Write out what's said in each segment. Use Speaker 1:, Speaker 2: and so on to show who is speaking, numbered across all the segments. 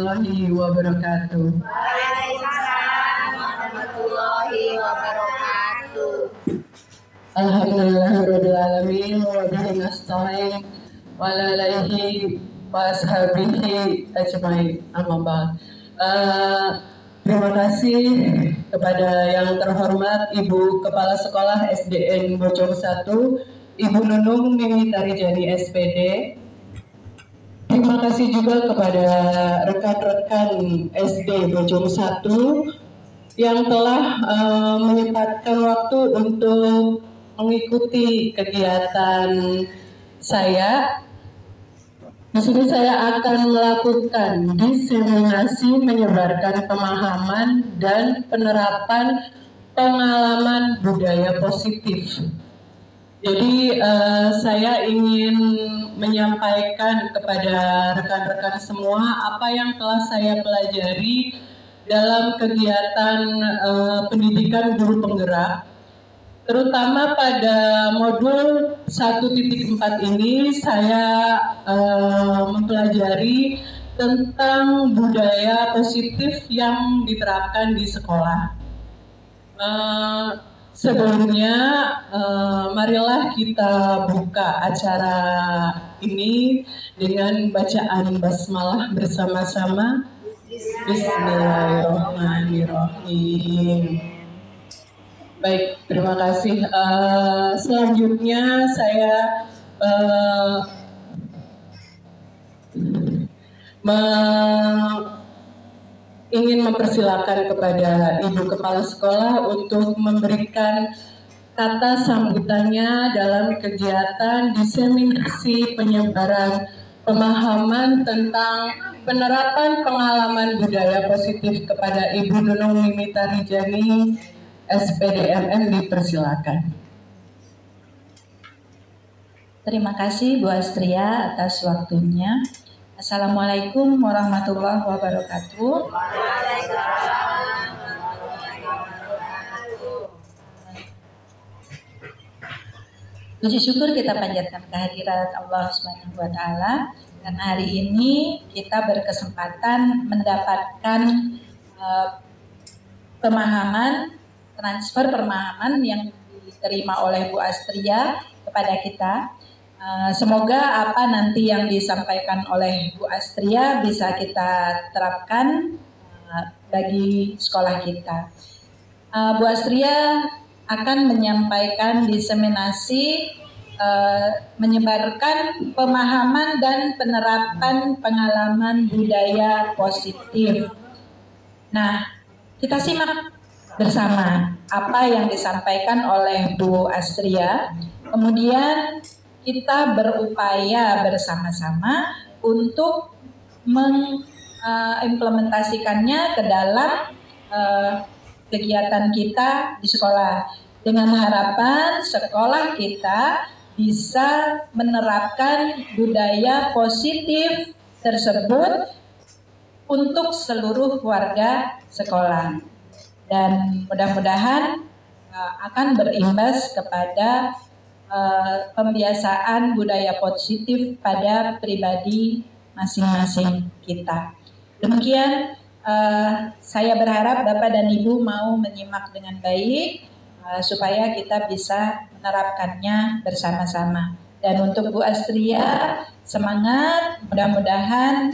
Speaker 1: warahmatullahi wabarakatuh.
Speaker 2: Waalaikumsalam warahmatullahi wabarakatuh.
Speaker 1: Alhamdulillahirabbil alamin wa bihi nasta'in wa ala alihi wa ashabihi ajmain. Amma ba'd. Terima kasih kepada yang terhormat Ibu Kepala Sekolah SDN Bojong 1, Ibu Nunung Mimi Tarijani SPD. Terima kasih juga kepada rekan-rekan SD Bojong 1 yang telah menyempatkan waktu untuk mengikuti kegiatan saya. Di sini saya akan melakukan diseminasi menyebarkan pemahaman dan penerapan pengalaman budaya positif. Jadi saya ingin menyampaikan kepada rekan-rekan semua apa yang telah saya pelajari dalam kegiatan pendidikan guru penggerak. Terutama pada modul 1.4 ini saya mempelajari tentang budaya positif yang diterapkan di sekolah. Sebelumnya, marilah kita buka acara ini dengan bacaan basmalah bersama-sama. Bismillahirrahmanirrahim. Baik, terima kasih. Selanjutnya saya ingin mempersilakan kepada Ibu Kepala Sekolah untuk memberikan kata sambutannya dalam kegiatan diseminasi penyebaran pemahaman tentang penerapan pengalaman budaya positif kepada Ibu Nunung Mimi Tarijani SPDMM. Dipersilakan.
Speaker 3: Terima kasih Bu Astria atas waktunya. Assalamualaikum warahmatullahi wabarakatuh. Puji syukur kita panjatkan kehadirat Allah Subhanahu wa taala karena hari ini kita berkesempatan mendapatkan transfer pemahaman yang diterima oleh Bu Astria kepada kita. Semoga apa nanti yang disampaikan oleh Bu Astria bisa kita terapkan bagi sekolah kita. Bu Astria akan menyampaikan diseminasi menyebarkan pemahaman dan penerapan pengalaman budaya positif. Nah, kita simak bersama apa yang disampaikan oleh Bu Astria. Kemudian kita berupaya bersama-sama untuk mengimplementasikannya ke dalam kegiatan kita di sekolah dengan harapan sekolah kita bisa menerapkan budaya positif tersebut untuk seluruh warga sekolah dan mudah-mudahan akan berimbas kepada pembiasaan budaya positif pada pribadi masing-masing kita. Demikian saya berharap Bapak dan Ibu mau menyimak dengan baik supaya kita bisa menerapkannya bersama-sama. Dan untuk Bu Astria, semangat, mudah-mudahan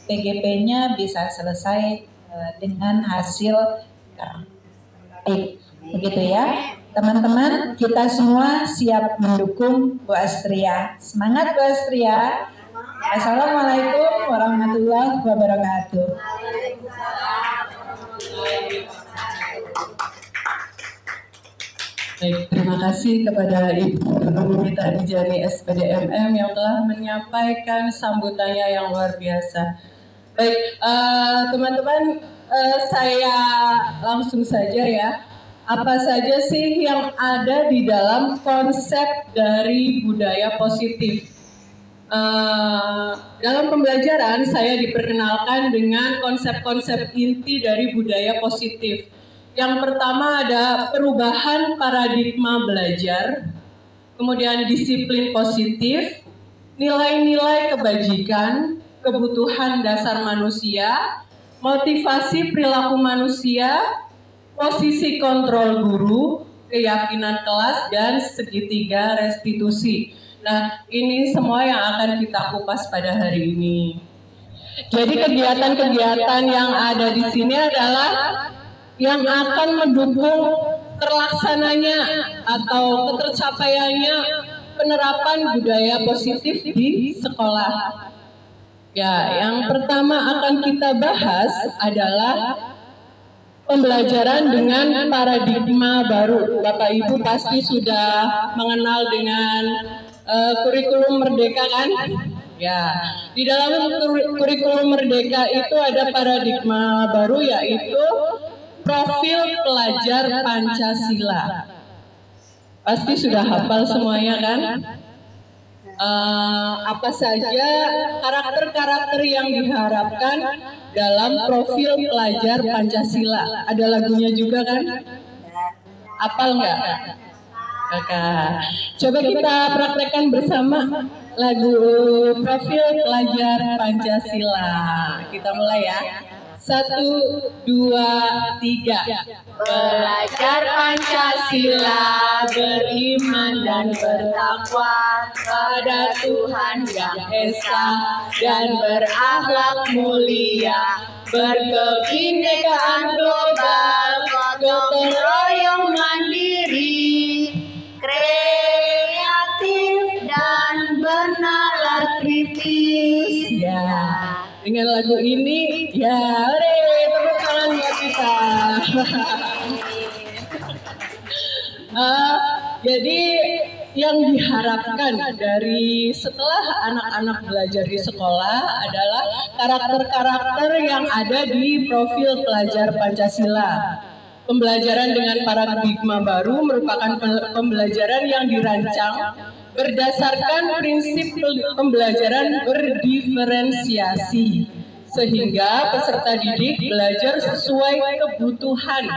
Speaker 3: PGP-nya bisa selesai dengan hasil baik. Begitu ya. Teman-teman, kita semua siap mendukung Bu Astria. Semangat Bu Astria. Assalamualaikum warahmatullahi wabarakatuh.
Speaker 1: Baik, terima kasih kepada Ibu Mimi Tarijani SPDMM yang telah menyampaikan sambutannya yang luar biasa. Baik, teman-teman, saya langsung saja ya. Apa saja sih yang ada di dalam konsep dari budaya positif? Dalam pembelajaran saya diperkenalkan dengan konsep-konsep inti dari budaya positif. Yang pertama ada perubahan paradigma belajar, kemudian disiplin positif, nilai-nilai kebajikan, kebutuhan dasar manusia, motivasi perilaku manusia, posisi kontrol guru, keyakinan kelas, dan segitiga restitusi. Nah, ini semua yang akan kita kupas pada hari ini. Jadi kegiatan-kegiatan yang ada di sini adalah yang akan mendukung terlaksananya atau tercapaiannya penerapan budaya positif di sekolah. Ya, yang pertama akan kita bahas adalah pembelajaran dengan paradigma baru. Bapak Ibu pasti sudah mengenal dengan kurikulum Merdeka kan? Ya, di dalam kurikulum Merdeka itu ada paradigma baru, yaitu profil pelajar Pancasila. Pasti sudah hafal semuanya kan? Apa saja karakter-karakter yang diharapkan dalam profil pelajar Pancasila? Ada lagunya juga kan? Hafal nggak? Kakak, coba kita praktekkan bersama lagu profil pelajar Pancasila. Kita mulai ya. 1, 2, 3.
Speaker 2: Belajar Pancasila, beriman dan bertakwa pada Tuhan Yang Esa dan berakhlak mulia, berkebinekaan global, gotong royong mandiri, kreatif dan bernalar kritis.
Speaker 1: Ya, dengan lagu ini, ya, tepuk tangan buat kita. Jadi yang diharapkan dari setelah anak-anak belajar di sekolah adalah karakter-karakter yang ada di profil pelajar Pancasila. Pembelajaran dengan paradigma baru merupakan pembelajaran yang dirancang berdasarkan prinsip pembelajaran berdiferensiasi, sehingga peserta didik belajar sesuai kebutuhan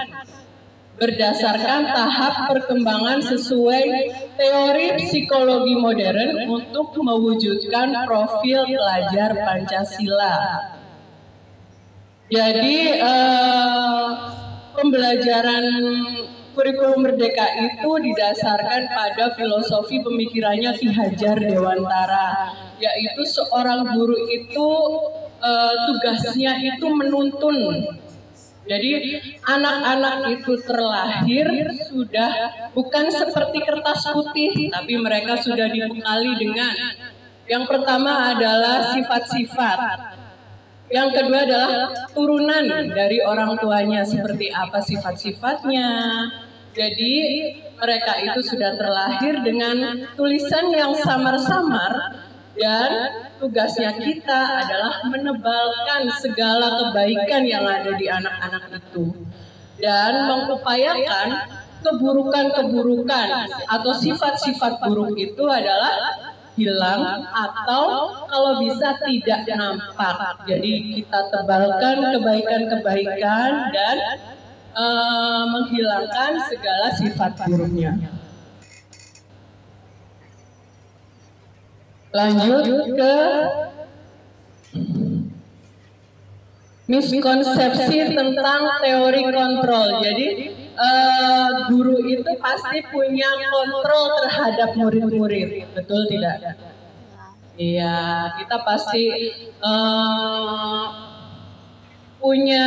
Speaker 1: berdasarkan tahap perkembangan sesuai teori psikologi modern untuk mewujudkan profil pelajar Pancasila. Jadi pembelajaran kurikulum Merdeka itu didasarkan pada filosofi pemikirannya Ki Hajar Dewantara, yaitu seorang guru itu tugasnya itu menuntun. Jadi anak-anak itu terlahir sudah bukan seperti kertas putih, tapi mereka sudah dibekali dengan yang pertama adalah sifat-sifat. Yang kedua adalah turunan dari orang tuanya, seperti apa sifat-sifatnya. Jadi mereka itu sudah terlahir dengan tulisan yang samar-samar, dan tugasnya kita adalah menebalkan segala kebaikan yang ada di anak-anak itu dan mengupayakan keburukan-keburukan atau sifat-sifat buruk itu adalah hilang atau kalau bisa tidak nampak. Jadi kita tebalkan kebaikan-kebaikan dan menghilangkan segala sifat buruknya. Lanjut ke miskonsepsi tentang teori kontrol. Jadi guru itu pasti punya kontrol terhadap murid-murid, betul tidak? Iya, kita pasti punya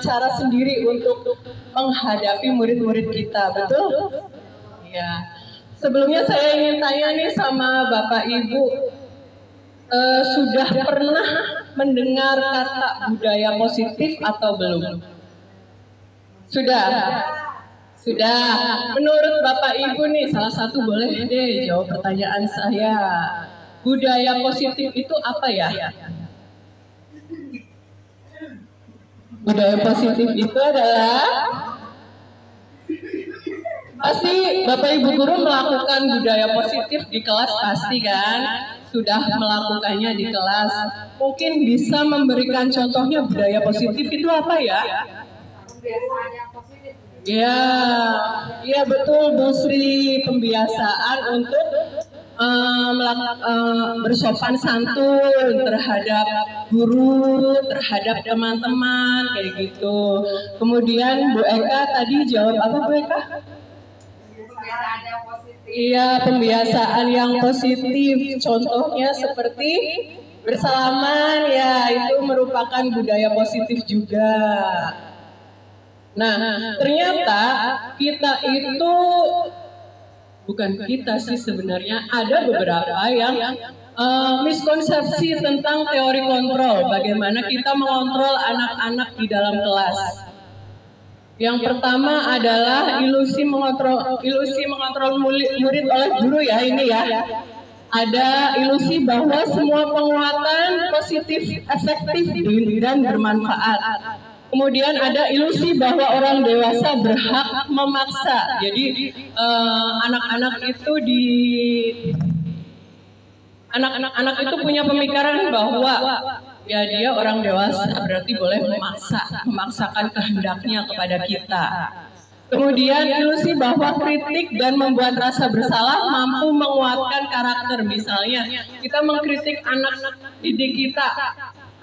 Speaker 1: cara sendiri untuk menghadapi murid-murid kita, betul? Iya. Sebelumnya saya ingin tanya nih sama Bapak Ibu, sudah pernah mendengar kata budaya positif atau belum? Sudah? Sudah. Menurut Bapak Ibu nih, salah satu boleh deh jawab pertanyaan saya. Budaya positif itu apa ya? Budaya positif itu adalah pasti Bapak Ibu guru melakukan budaya positif di kelas, pasti kan? Sudah melakukannya di kelas. Mungkin bisa memberikan contohnya budaya positif itu apa ya? Ya, iya betul Bu Sri, pembiasaan untuk bersopan santun terhadap guru, terhadap teman-teman kayak gitu. Kemudian Bu Eka tadi jawab apa Bu Eka? Iya, pembiasaan yang positif. Contohnya seperti bersalaman, ya itu merupakan budaya positif juga. Nah, ternyata kita itu, bukan kita sih sebenarnya, ada beberapa yang miskonsepsi tentang teori kontrol. Bagaimana kita mengontrol anak-anak di dalam kelas. Yang pertama adalah ilusi mengontrol murid oleh guru ya, ini ya. Ada ilusi bahwa semua penguatan positif, efektif, dan bermanfaat. Kemudian ada ilusi bahwa orang dewasa berhak memaksa. Jadi anak-anak itu punya pemikiran bahwa ya dia orang dewasa berarti boleh memaksakan kehendaknya kepada kita. Kemudian ilusi bahwa kritik dan membuat rasa bersalah mampu menguatkan karakter. Misalnya kita mengkritik anak didik kita,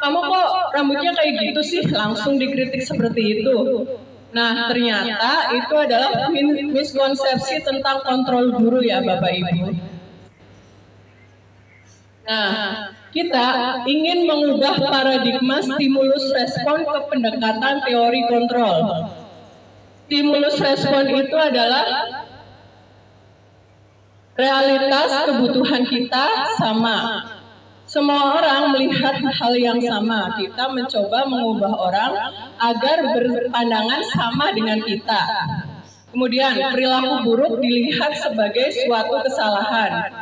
Speaker 1: kamu kok rambutnya kayak gitu sih, langsung dikritik seperti itu. Nah, ternyata itu adalah miskonsepsi tentang kontrol guru ya Bapak Ibu. Nah, kita ingin mengubah paradigma stimulus respon ke pendekatan teori kontrol. Stimulus respon itu adalah realitas kebutuhan kita sama. Semua orang melihat hal yang sama. Kita mencoba mengubah orang agar berpandangan sama dengan kita. Kemudian perilaku buruk dilihat sebagai suatu kesalahan.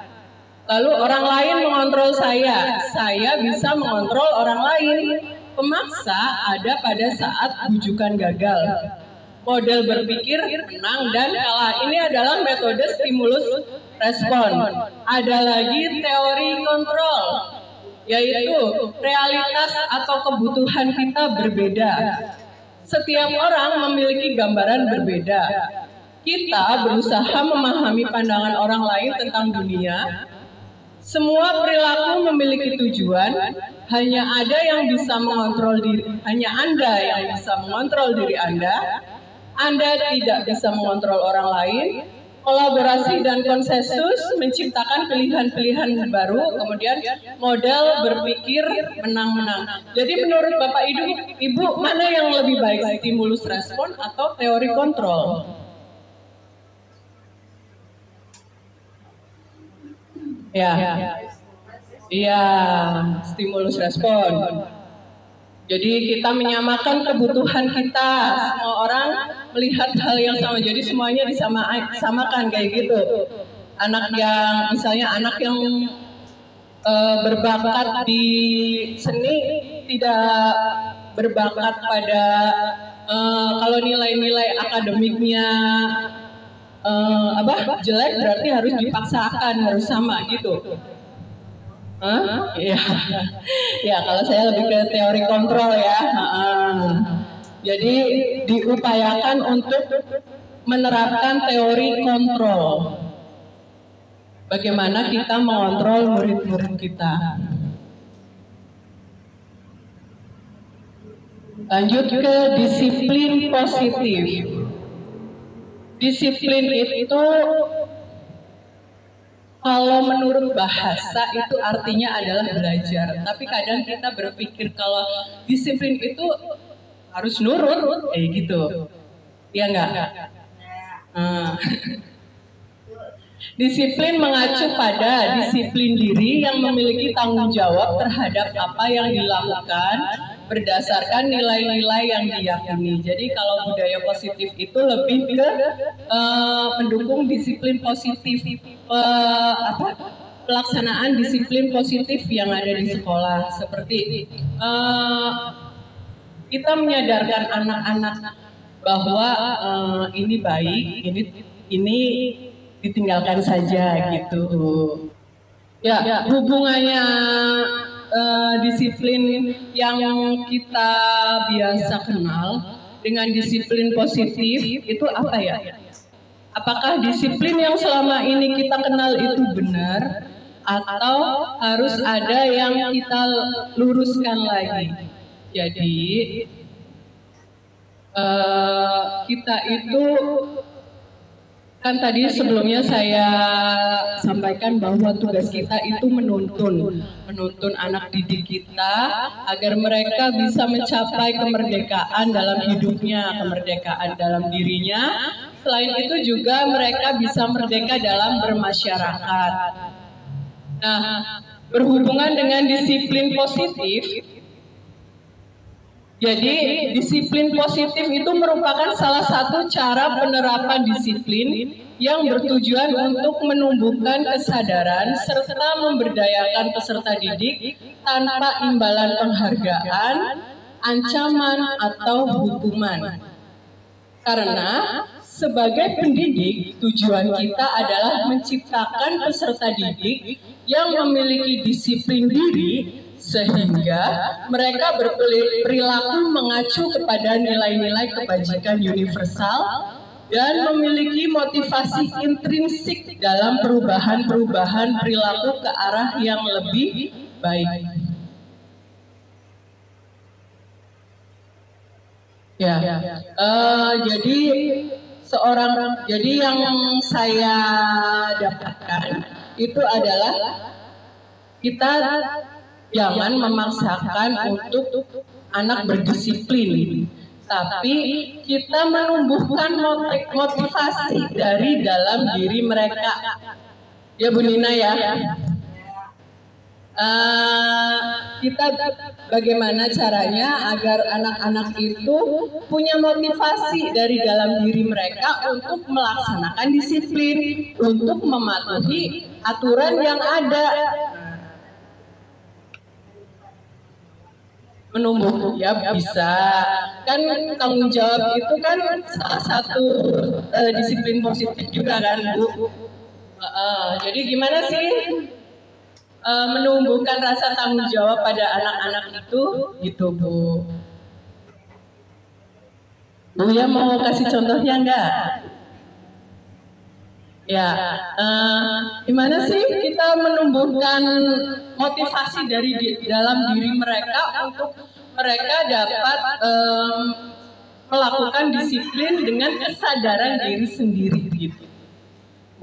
Speaker 1: Lalu orang lain mengontrol saya bisa mengontrol orang lain. Pemaksa ada pada saat bujukan gagal. Model berpikir menang dan kalah. Ini adalah metode stimulus respon. Ada lagi teori kontrol, yaitu realitas atau kebutuhan kita berbeda. Setiap orang memiliki gambaran berbeda. Kita berusaha memahami pandangan orang lain tentang dunia. Semua perilaku memiliki tujuan, hanya Anda yang bisa mengontrol diri Anda. Anda tidak bisa mengontrol orang lain. Kolaborasi dan konsensus menciptakan pilihan-pilihan baru, kemudian model berpikir menang-menang. Jadi menurut Bapak Ibu, mana yang lebih baik, stimulus respon atau teori kontrol? Iya, stimulus respon. Jadi kita menyamakan kebutuhan kita. Semua orang melihat hal yang sama. Jadi semuanya disamakan kayak gitu. Misalnya anak yang berbakat di seni tidak berbakat pada kalau nilai-nilai akademiknya jelek, berarti harus dipaksakan, harus sama gitu. Ya kalau saya lebih ke teori kontrol ya. Jadi diupayakan untuk menerapkan teori kontrol. Bagaimana kita mengontrol murid-murid kita. Lanjut ke disiplin positif. Disiplin itu kalau menurut bahasa itu artinya adalah belajar. Tapi kadang kita berpikir kalau disiplin itu harus nurut, gitu. Iya enggak? Disiplin mengacu pada disiplin diri yang memiliki tanggung jawab terhadap apa yang dilakukan berdasarkan nilai-nilai yang diyakini. Jadi kalau budaya positif itu lebih ke mendukung disiplin positif, pelaksanaan disiplin positif yang ada di sekolah. Seperti kita menyadarkan anak-anak bahwa ini baik, ini ditinggalkan saja gitu. Ya, hubungannya disiplin yang kita biasa kenal dengan disiplin positif itu apa ya? apakah disiplin yang selama ini kita kenal itu benar atau harus ada yang kita luruskan lagi. Jadi kita itu kan tadi sebelumnya saya sampaikan bahwa tugas kita itu menuntun anak didik kita agar mereka bisa mencapai kemerdekaan dalam hidupnya, kemerdekaan dalam dirinya. Selain itu juga mereka bisa merdeka dalam bermasyarakat. Nah, berhubungan dengan disiplin positif, jadi disiplin positif itu merupakan salah satu cara penerapan disiplin yang bertujuan untuk menumbuhkan kesadaran serta memberdayakan peserta didik tanpa imbalan penghargaan, ancaman, atau hukuman. Karena sebagai pendidik, tujuan kita adalah menciptakan peserta didik yang memiliki disiplin diri sehingga mereka berperilaku mengacu kepada nilai-nilai kebajikan universal dan memiliki motivasi intrinsik dalam perubahan-perubahan perilaku ke arah yang lebih baik. Ya, jadi yang saya dapatkan itu adalah kita jangan memaksakan untuk anak berdisiplin, tapi kita menumbuhkan motivasi dari dalam diri mereka. Ya Bu Nina ya. Kita bagaimana caranya agar anak-anak itu punya motivasi dari dalam diri mereka untuk melaksanakan disiplin, untuk mematuhi aturan yang ada. Menumbuh ya bisa kan, tanggung jawab itu kan salah satu disiplin positif juga kan Bu. Jadi gimana sih menumbuhkan rasa tanggung jawab pada anak-anak itu gitu Bu. Bu ya mau kasih contohnya enggak? Ya, gimana sih kita menumbuhkan motivasi dari dalam diri mereka untuk mereka dapat melakukan disiplin dengan kesadaran diri sendiri gitu.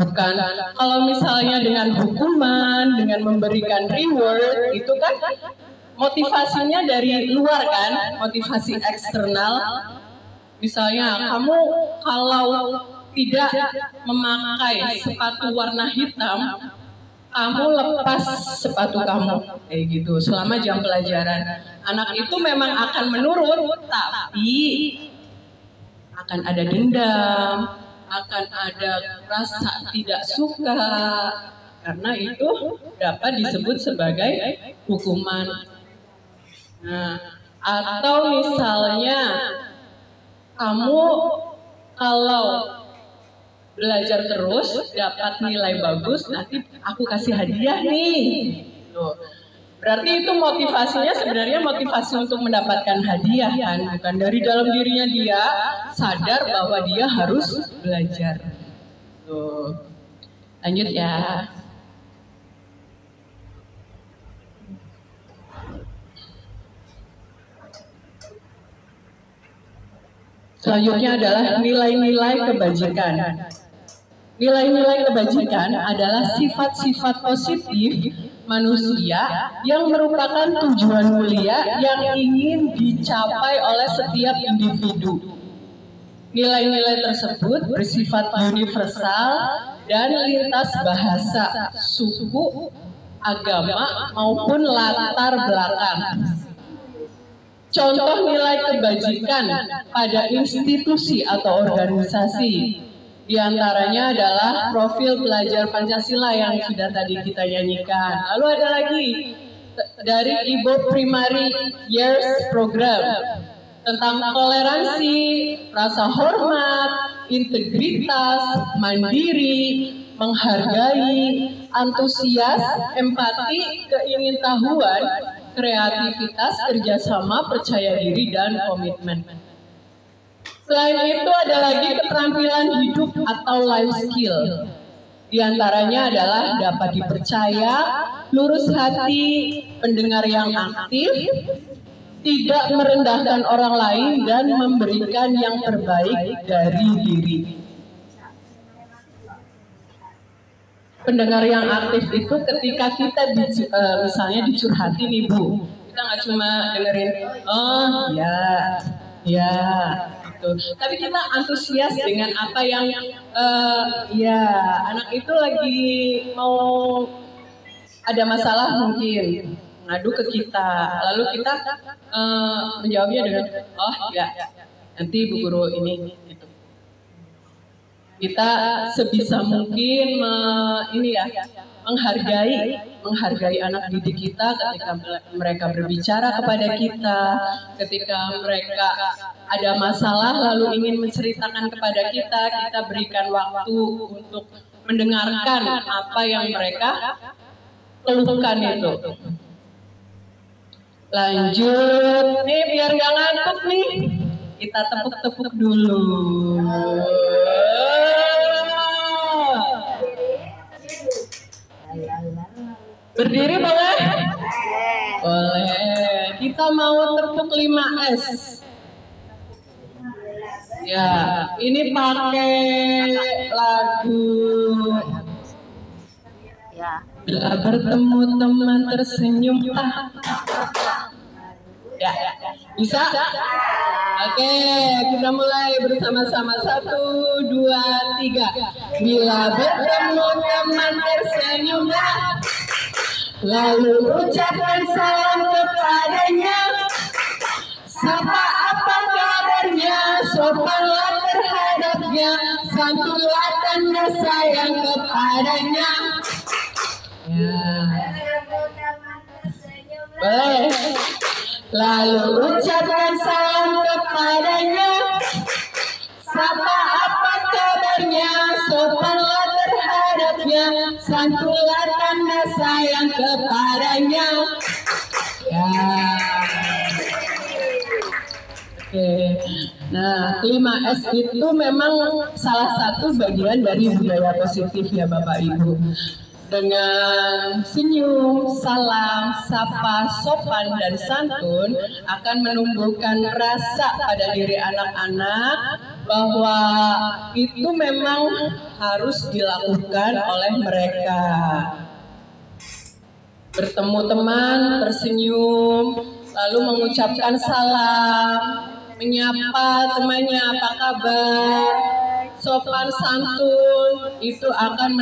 Speaker 1: Bukan kalau misalnya dengan hukuman, dengan memberikan reward, itu kan motivasinya dari luar kan, motivasi eksternal. Misalnya kamu kalau tidak memakai sepatu warna hitam, kamu lepas sepatu kamu, kayak gitu selama jam pelajaran. Anak itu memang akan menurut, tapi akan ada dendam, akan ada rasa tidak suka, karena itu dapat disebut sebagai hukuman. Nah, atau misalnya kamu kalau belajar terus dapat nilai bagus, nanti aku kasih hadiah nih. Tuh. Berarti itu motivasinya sebenarnya motivasi untuk mendapatkan hadiah kan, bukan dari dalam dirinya dia sadar bahwa dia harus belajar. Tuh. Lanjut ya. Selanjutnya adalah nilai-nilai kebajikan. Nilai-nilai kebajikan adalah sifat-sifat positif manusia yang merupakan tujuan mulia yang ingin dicapai oleh setiap individu. Nilai-nilai tersebut bersifat universal dan lintas bahasa, suku, agama, maupun latar belakang. Contoh nilai kebajikan pada institusi atau organisasi di antaranya adalah profil pelajar Pancasila yang sudah tadi kita nyanyikan. Lalu ada lagi dari Ibu Primary Years Program tentang toleransi, rasa hormat, integritas, mandiri, menghargai, antusias, empati, keingintahuan, kreativitas, kerjasama, percaya diri, dan komitmen. Selain itu ada lagi keterampilan hidup atau life skill. Di antaranya adalah dapat dipercaya, lurus hati, pendengar yang aktif, tidak merendahkan orang lain, dan memberikan yang terbaik dari diri. Pendengar yang aktif itu ketika kita misalnya dicurhatin nih Bu, kita nggak cuma dengerin, oh ya, gitu. Tapi kita antusias dengan apa yang, ya anak itu lagi mau ada masalah mungkin ngadu ke kita, lalu kita menjawabnya dengan, oh ya, nanti Bu Guru ini, gitu. Kita sebisa mungkin menghargai anak didik kita ketika mereka berbicara kepada kita, ketika mereka ada masalah lalu ingin menceritakan kepada kita berikan waktu untuk mendengarkan apa yang mereka keluhkan itu. Lanjut, nih biar gak ngantuk nih, kita tepuk-tepuk dulu. Berdiri boleh? Boleh. Kita mau tepuk 5S. Ya, ini pakai lagu Bila bertemu teman tersenyum. Ya, bisa? Oke, kita mulai bersama-sama. 1, 2, 3. Bila bertemu teman tersenyum, lalu ucapkan salam kepadanya. Sapa apa kabarnya, sopanlah terhadapnya, santulah tanda sayang kepadanya. Ya. Boleh. Lalu ucapkan salam kepadanya. Sapa apa kabarnya, sopanlah terhadapnya, santulah tanda sayang kepadanya. Ya. Oke. Nah, 5S itu memang salah satu bagian dari budaya positif ya Bapak Ibu. Dengan senyum, salam, sapa, sopan, dan santun akan menumbuhkan rasa pada diri anak-anak bahwa itu memang harus dilakukan oleh mereka. Bertemu teman, tersenyum, lalu mengucapkan salam, menyapa temannya apa kabar, sopan santun, itu akan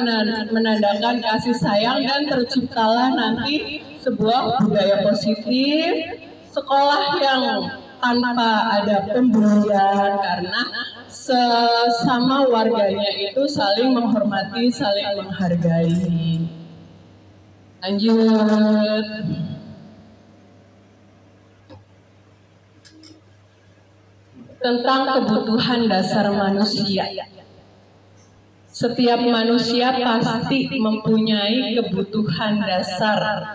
Speaker 1: menandakan kasih sayang dan terciptalah nanti sebuah budaya positif, sekolah yang tanpa ada pembulian karena sesama warganya itu saling menghormati, saling menghargai. Lanjut. Tentang kebutuhan dasar manusia. Setiap manusia pasti mempunyai kebutuhan dasar.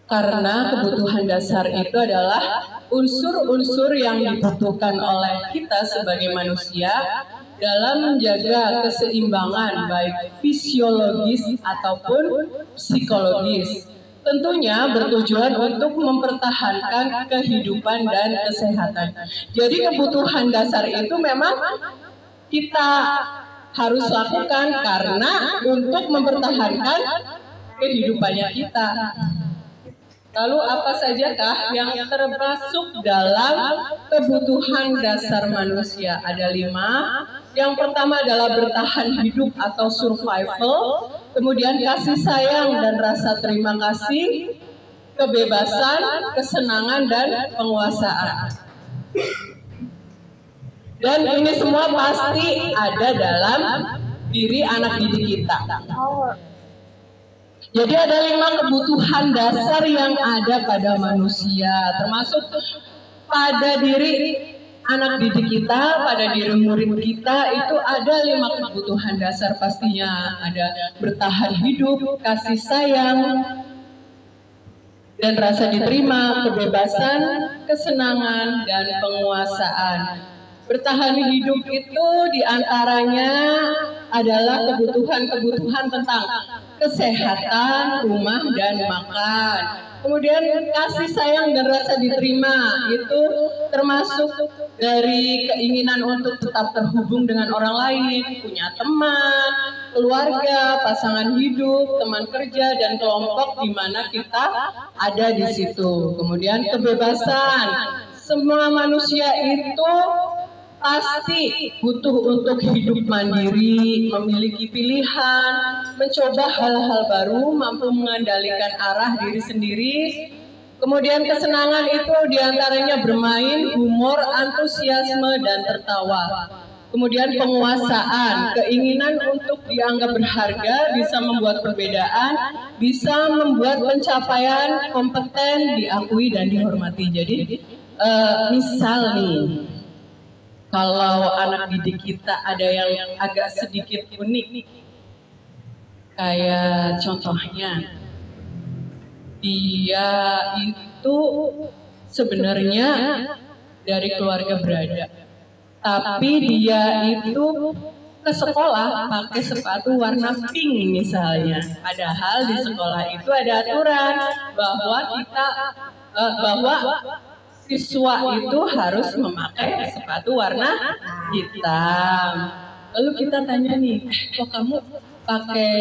Speaker 1: Karena kebutuhan dasar itu adalah unsur-unsur yang dibutuhkan oleh kita sebagai manusia dalam menjaga keseimbangan baik fisiologis ataupun psikologis. Tentunya bertujuan untuk mempertahankan kehidupan dan kesehatan. Jadi kebutuhan dasar itu memang kita harus lakukan karena untuk mempertahankan kehidupannya kita. Lalu apa sajakah yang termasuk dalam kebutuhan dasar manusia? Ada 5. Yang pertama adalah bertahan hidup atau survival, kemudian kasih sayang dan rasa terima kasih, kebebasan, kesenangan, dan penguasaan. Dan ini semua pasti ada dalam diri anak didik kita. Jadi ada 5 kebutuhan dasar yang ada pada manusia, termasuk pada diri anak didik kita, pada diri murid kita itu ada 5 kebutuhan dasar pastinya. Ada bertahan hidup, kasih sayang, dan rasa diterima, kebebasan, kesenangan, dan penguasaan. Bertahan hidup itu diantaranya adalah kebutuhan-kebutuhan tentang kesehatan, rumah, dan makan. Kemudian kasih sayang dan rasa diterima itu termasuk dari keinginan untuk tetap terhubung dengan orang lain, punya teman, keluarga, pasangan hidup, teman kerja, dan kelompok di mana kita ada di situ. Kemudian kebebasan, semua manusia itu pasti butuh untuk hidup mandiri, memiliki pilihan, mencoba hal-hal baru, mampu mengendalikan arah diri sendiri. Kemudian kesenangan itu diantaranya bermain, humor, antusiasme, dan tertawa. Kemudian penguasaan, keinginan untuk dianggap berharga, bisa membuat perbedaan, bisa membuat pencapaian kompeten, diakui, dan dihormati. Jadi misal nih, kalau anak didik kita ada yang agak sedikit unik, kayak contohnya, dia itu sebenarnya dari keluarga berada, tapi dia itu ke sekolah pakai sepatu warna pink misalnya. Padahal di sekolah itu ada aturan bahwa siswa itu harus memakai sepatu warna hitam. Lalu kita tanya nih, kok kamu pakai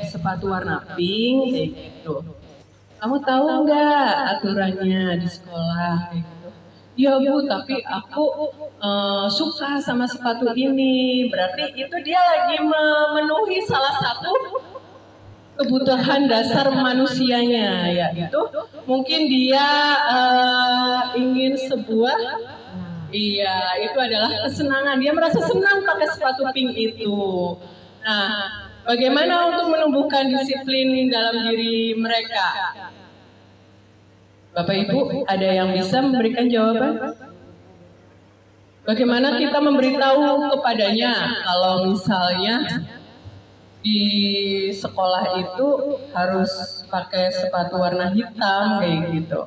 Speaker 1: sepatu warna pink kayak gitu? Kamu tahu nggak aturannya di sekolah kayak gitu? Iya Bu, tapi aku suka sama sepatu ini. Berarti itu dia lagi memenuhi salah satu kebutuhan dasar manusianya, yaitu mungkin dia ingin sebuah, itu adalah kesenangan. Dia merasa senang pakai sepatu pink itu. Nah, bagaimana untuk menumbuhkan disiplin dalam diri mereka? Bapak Ibu, ada yang bisa memberikan jawaban? Bagaimana kita memberitahu kepadanya kalau misalnya di sekolah itu harus pakai sepatu warna hitam kayak gitu?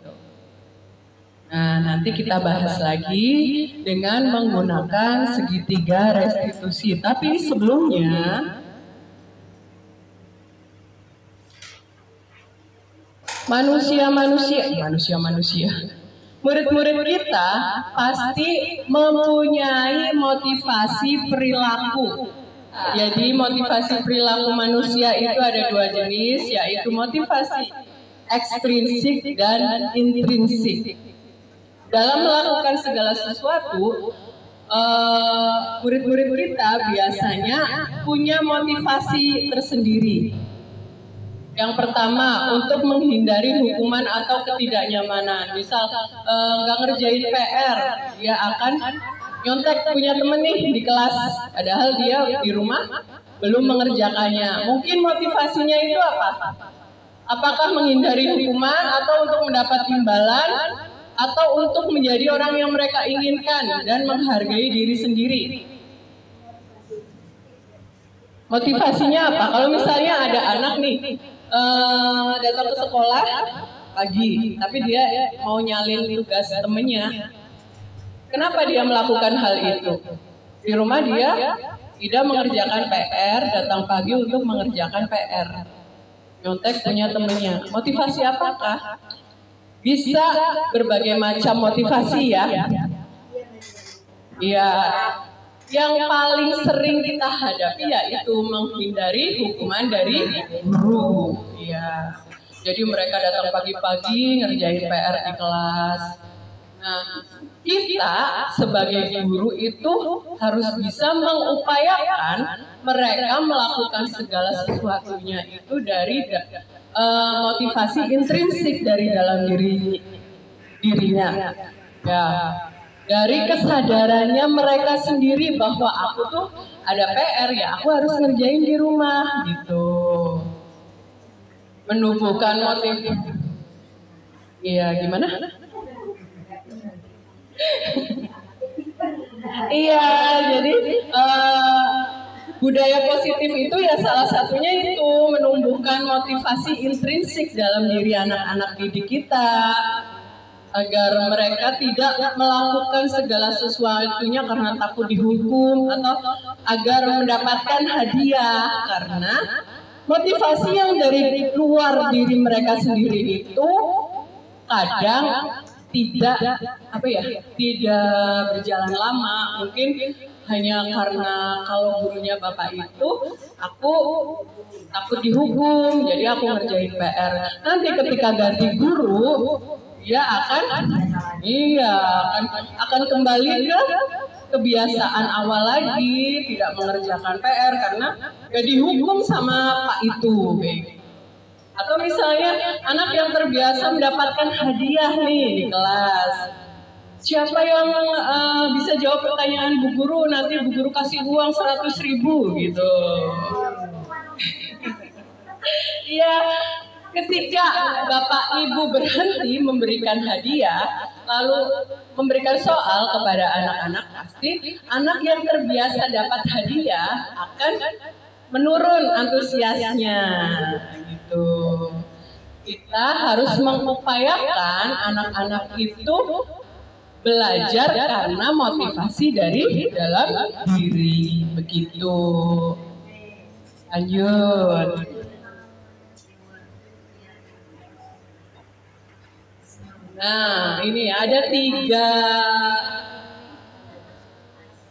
Speaker 1: Nah, nanti kita bahas lagi dengan menggunakan segitiga restitusi. Tapi sebelumnya, murid-murid kita pasti mempunyai motivasi perilaku. Jadi motivasi perilaku manusia itu ada dua jenis, yaitu motivasi ekstrinsik dan intrinsik. Dalam melakukan segala sesuatu, murid-murid kita biasanya punya motivasi tersendiri. Yang pertama, untuk menghindari hukuman atau ketidaknyamanan. Misal nggak ngerjain PR, dia akan nyontek punya temen nih di kelas, padahal dia di rumah belum mengerjakannya. Mungkin motivasinya itu apa? Apakah menghindari hukuman atau untuk mendapat imbalan atau untuk menjadi orang yang mereka inginkan dan menghargai diri sendiri? Motivasinya apa? Kalau misalnya ada anak nih datang ke sekolah pagi, tapi dia mau nyalin tugas temennya. Kenapa dia melakukan hal itu? Di rumah dia tidak mengerjakan PR, datang pagi untuk mengerjakan PR. Nyontek punya temennya. Motivasi apakah? Bisa berbagai macam motivasi ya. Iya. Yang paling sering kita hadapi yaitu menghindari hukuman dari guru. Iya. Jadi mereka datang pagi-pagi ngerjain PR di kelas. Nah, kita sebagai guru itu harus bisa mengupayakan mereka melakukan segala sesuatunya itu dari motivasi intrinsik dari dalam dirinya. Ya, dari kesadarannya mereka sendiri bahwa aku tuh ada PR ya, aku harus ngerjain di rumah gitu. Menumbuhkan motif. Iya, gimana? Iya, jadi budaya positif itu ya salah satunya itu menumbuhkan motivasi intrinsik dalam diri anak-anak didik kita agar mereka tidak melakukan segala sesuatunya karena takut dihukum atau agar mendapatkan hadiah, karena motivasi yang dari luar diri mereka sendiri itu kadang tidak tidak berjalan lama. Mungkin hanya karena kalau gurunya bapak itu aku takut dihukum, jadi aku ngerjain PR. Nanti ketika ganti guru, dia akan kembali ke kebiasaan awal lagi, tidak mengerjakan PR karena gak dihukum sama pak itu. Atau misalnya anak yang terbiasa mendapatkan hadiah nih di kelas, siapa yang bisa jawab pertanyaan Bu Guru, nanti Bu Guru kasih uang 100.000 gitu. Iya, ketika Bapak Ibu berhenti memberikan hadiah, lalu memberikan soal kepada anak-anak, pasti anak yang terbiasa dapat hadiah akan menurun antusiasnya gitu. Kita harus mengupayakan anak-anak itu belajar karena motivasi dari dalam diri. Begitu. Lanjut. Nah, ini ada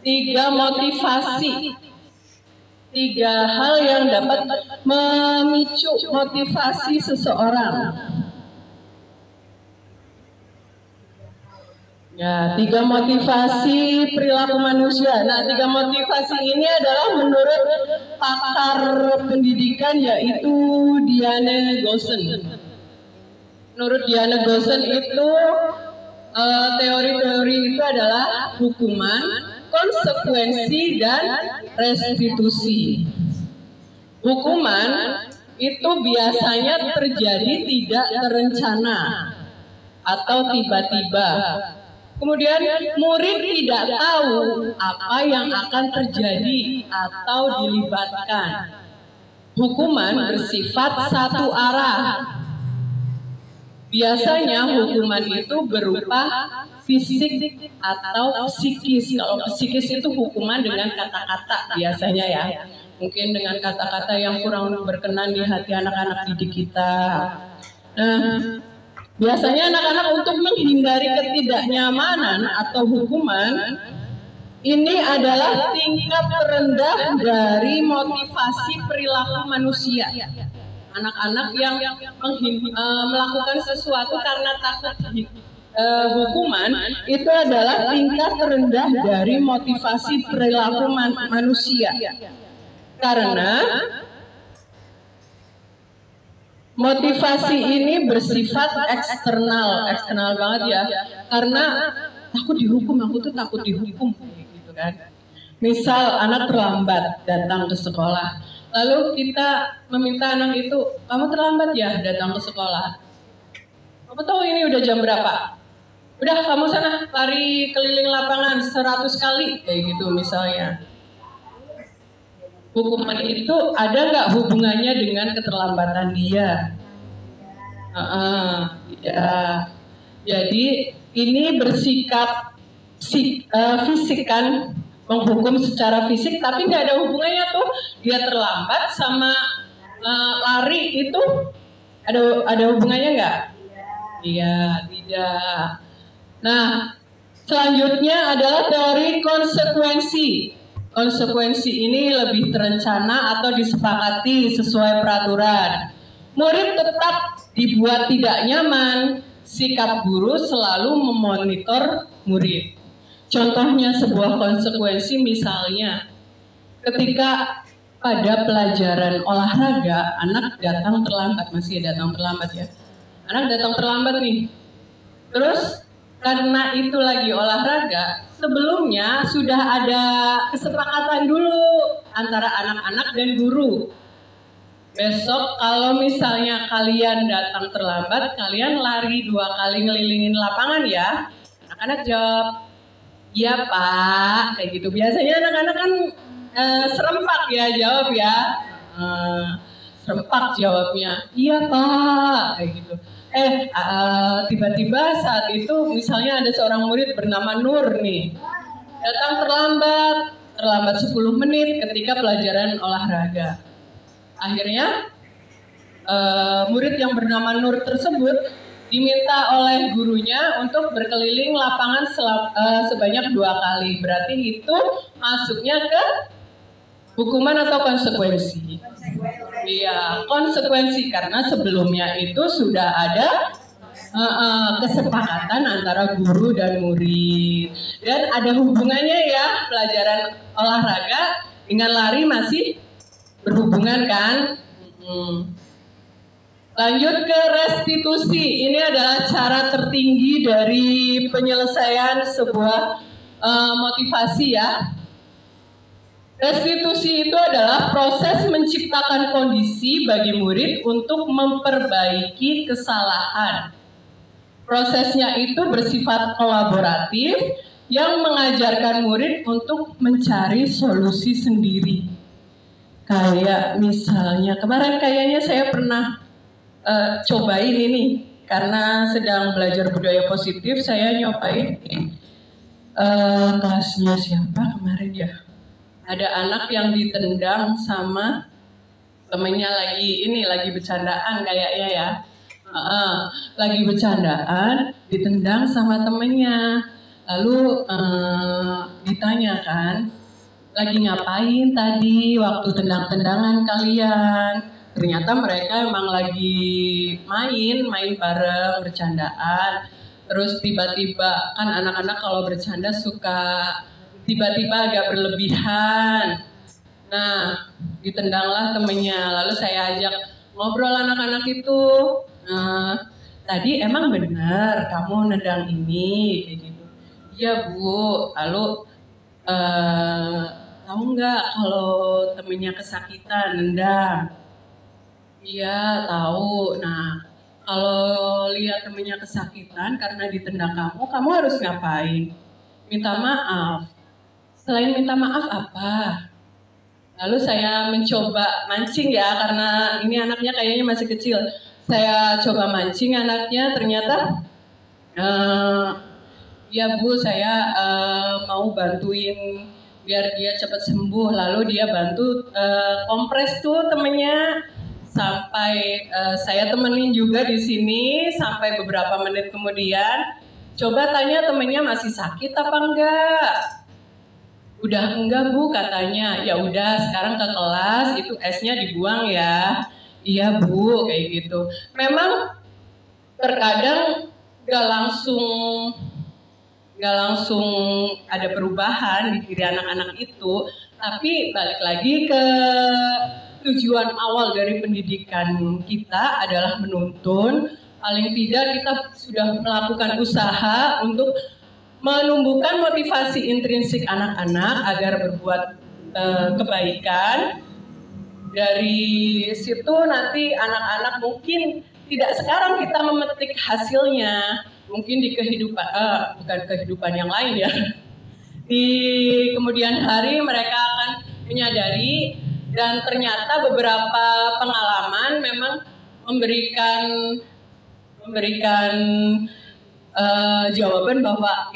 Speaker 1: tiga motivasi, tiga hal yang dapat memicu motivasi seseorang. Ya, tiga motivasi perilaku manusia. Nah, tiga motivasi ini adalah menurut pakar pendidikan yaitu Diane Goshen. Menurut Diane Goshen itu teori-teori itu adalah hukuman, konsekuensi, dan restitusi. Hukuman itu biasanya terjadi tidak terencana atau tiba-tiba. Kemudian murid tidak tahu apa yang akan terjadi atau dilibatkan. Hukuman bersifat satu arah. Biasanya hukuman itu berupa fisik atau psikis. Kalau psikis itu hukuman dengan kata-kata biasanya ya. Mungkin dengan kata-kata yang kurang berkenan di hati anak-anak didik kita. Nah, biasanya anak-anak untuk menghindari ketidaknyamanan atau hukuman, ini adalah tingkat terendah dari motivasi perilaku manusia. Anak-anak yang melakukan sesuatu karena takut hukuman itu adalah tingkat terendah dari motivasi perilaku manusia. Karena motivasi ini bersifat eksternal banget ya. Karena takut dihukum, aku tuh takut dihukum gitu kan. Misal anak terlambat datang ke sekolah. Lalu kita meminta anak itu, kamu terlambat ya datang ke sekolah. Kamu tahu ini udah jam berapa? Udah kamu sana lari keliling lapangan 100 kali, kayak gitu misalnya. Hukuman itu ada nggak hubungannya dengan keterlambatan dia? Ya. Jadi ini bersikap fisik kan, menghukum secara fisik, tapi nggak ada hubungannya tuh dia terlambat sama lari itu ada hubungannya nggak? Iya, tidak. Nah, selanjutnya adalah teori konsekuensi. Konsekuensi ini lebih terencana atau disepakati sesuai peraturan. Murid tetap dibuat tidak nyaman, sikap guru selalu memonitor murid. Contohnya sebuah konsekuensi misalnya ketika pada pelajaran olahraga anak datang terlambat, masih datang terlambat ya. Anak datang terlambat nih. Terus karena itu lagi olahraga, sebelumnya sudah ada kesepakatan dulu antara anak-anak dan guru. Besok kalau misalnya kalian datang terlambat, kalian lari 2 kali ngelilingin lapangan ya. Anak-anak jawab, iya Pak, kayak gitu. Biasanya anak-anak kan serempak ya jawab ya. Serempak jawabnya, iya Pak, kayak gitu. Tiba-tiba saat itu misalnya ada seorang murid bernama Nur nih, datang terlambat 10 menit ketika pelajaran olahraga. Akhirnya murid yang bernama Nur tersebut diminta oleh gurunya untuk berkeliling lapangan sebanyak 2 kali. Berarti itu masuknya ke hukuman atau konsekuensi? Iya, konsekuensi karena sebelumnya itu sudah ada kesepakatan antara guru dan murid. Dan ada hubungannya ya, pelajaran olahraga dengan lari masih berhubungan kan? Lanjut ke restitusi. Ini adalah cara tertinggi dari penyelesaian sebuah motivasi ya. Restitusi itu adalah proses menciptakan kondisi bagi murid untuk memperbaiki kesalahan. Prosesnya itu bersifat kolaboratif yang mengajarkan murid untuk mencari solusi sendiri. Kayak misalnya kemarin kayaknya saya pernah cobain ini karena sedang belajar budaya positif, saya nyobain kelasnya siapa kemarin ya, ada anak yang ditendang sama temennya lagi bercandaan kayaknya ya, lagi bercandaan ditendang sama temennya, lalu ditanya kan, lagi ngapain tadi waktu tendang-tendangan kalian? Ternyata mereka emang lagi main bareng, bercandaan. Terus tiba-tiba, kan anak-anak kalau bercanda suka tiba-tiba agak berlebihan. Nah, ditendanglah temennya. Lalu saya ajak ngobrol anak-anak itu. Tadi emang benar kamu nendang ini, kayak gitu. Iya Bu. Lalu tahu nggak kalau temennya kesakitan nendang? Iya tahu. Nah kalau lihat temennya kesakitan karena ditendang kamu harus ngapain? Minta maaf. Selain minta maaf apa? Lalu saya mencoba mancing ya, karena ini anaknya kayaknya masih kecil. Saya coba mancing anaknya, ternyata ya Bu saya mau bantuin biar dia cepat sembuh. Lalu dia bantu kompres tuh temennya. Sampai saya temenin juga di sini sampai beberapa menit kemudian. Coba tanya temennya masih sakit apa enggak? Udah enggak Bu katanya. Ya udah sekarang ke kelas itu esnya dibuang ya. Iya Bu kayak gitu. Memang terkadang gak langsung ada perubahan di diri anak-anak itu. Tapi balik lagi ke tujuan awal dari pendidikan kita adalah menuntun. Paling tidak kita sudah melakukan usaha untuk menumbuhkan motivasi intrinsik anak-anak agar berbuat kebaikan. Dari situ nanti anak-anak mungkin tidak sekarang kita memetik hasilnya, mungkin di kehidupan bukan kehidupan yang lain ya. Di kemudian hari mereka akan menyadari. Dan ternyata beberapa pengalaman memang memberikan jawaban bahwa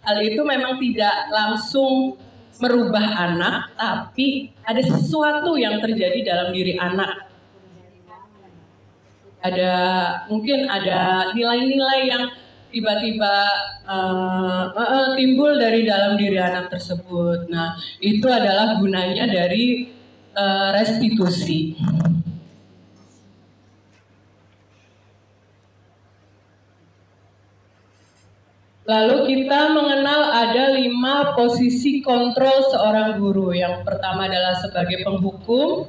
Speaker 1: hal itu memang tidak langsung merubah anak, tapi ada sesuatu yang terjadi dalam diri anak. Mungkin ada nilai-nilai yang tiba-tiba timbul dari dalam diri anak tersebut. Nah, itu adalah gunanya dari restitusi. Lalu kita mengenal ada 5 posisi kontrol seorang guru. Yang pertama adalah sebagai penghukum,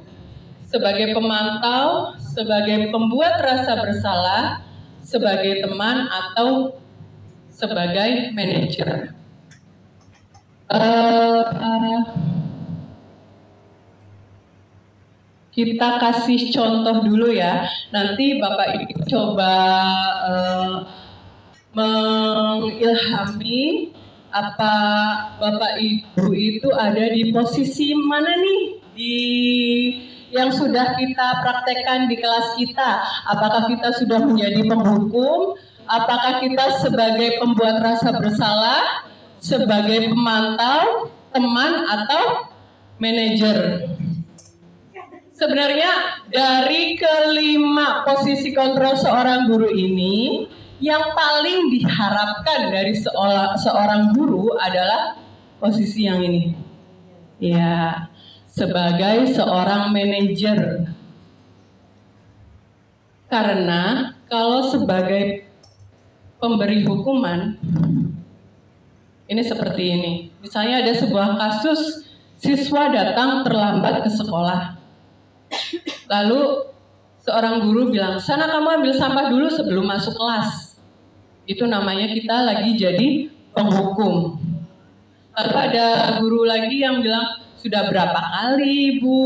Speaker 1: sebagai pemantau, sebagai pembuat rasa bersalah, sebagai teman, atau sebagai manajer. Kita kasih contoh dulu ya. Nanti Bapak Ibu coba mengilhami apa Bapak Ibu itu ada di posisi mana nih di yang sudah kita praktekkan di kelas kita? Apakah kita sudah menjadi penghukum? Apakah kita sebagai pembuat rasa bersalah, sebagai pemantau, teman, atau manajer? Sebenarnya dari kelima posisi kontrol seorang guru ini, yang paling diharapkan dari seorang guru adalah posisi yang ini. Ya, sebagai seorang manajer. Karena kalau sebagai pemberi hukuman, ini seperti ini. Misalnya ada sebuah kasus siswa datang terlambat ke sekolah. Lalu seorang guru bilang, sana kamu ambil sampah dulu sebelum masuk kelas. Itu namanya kita lagi jadi penghukum. Lalu ada guru lagi yang bilang, sudah berapa kali Ibu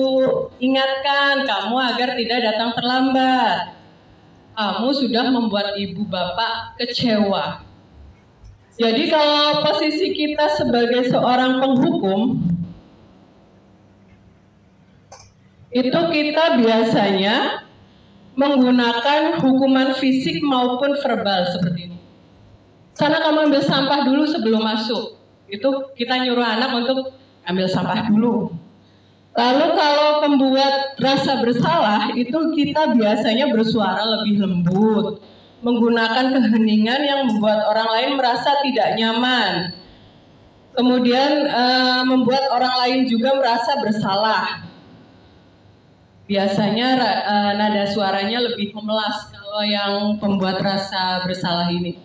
Speaker 1: ingatkan kamu agar tidak datang terlambat. Kamu sudah membuat ibu bapak kecewa. Jadi kalau posisi kita sebagai seorang penghukum, itu kita biasanya menggunakan hukuman fisik maupun verbal seperti ini. Sana kamu ambil sampah dulu sebelum masuk. Itu kita nyuruh anak untuk ambil sampah dulu. Lalu kalau pembuat rasa bersalah itu kita biasanya bersuara lebih lembut, menggunakan keheningan yang membuat orang lain merasa tidak nyaman. Kemudian membuat orang lain juga merasa bersalah. Biasanya nada suaranya lebih memelas kalau yang pembuat rasa bersalah ini.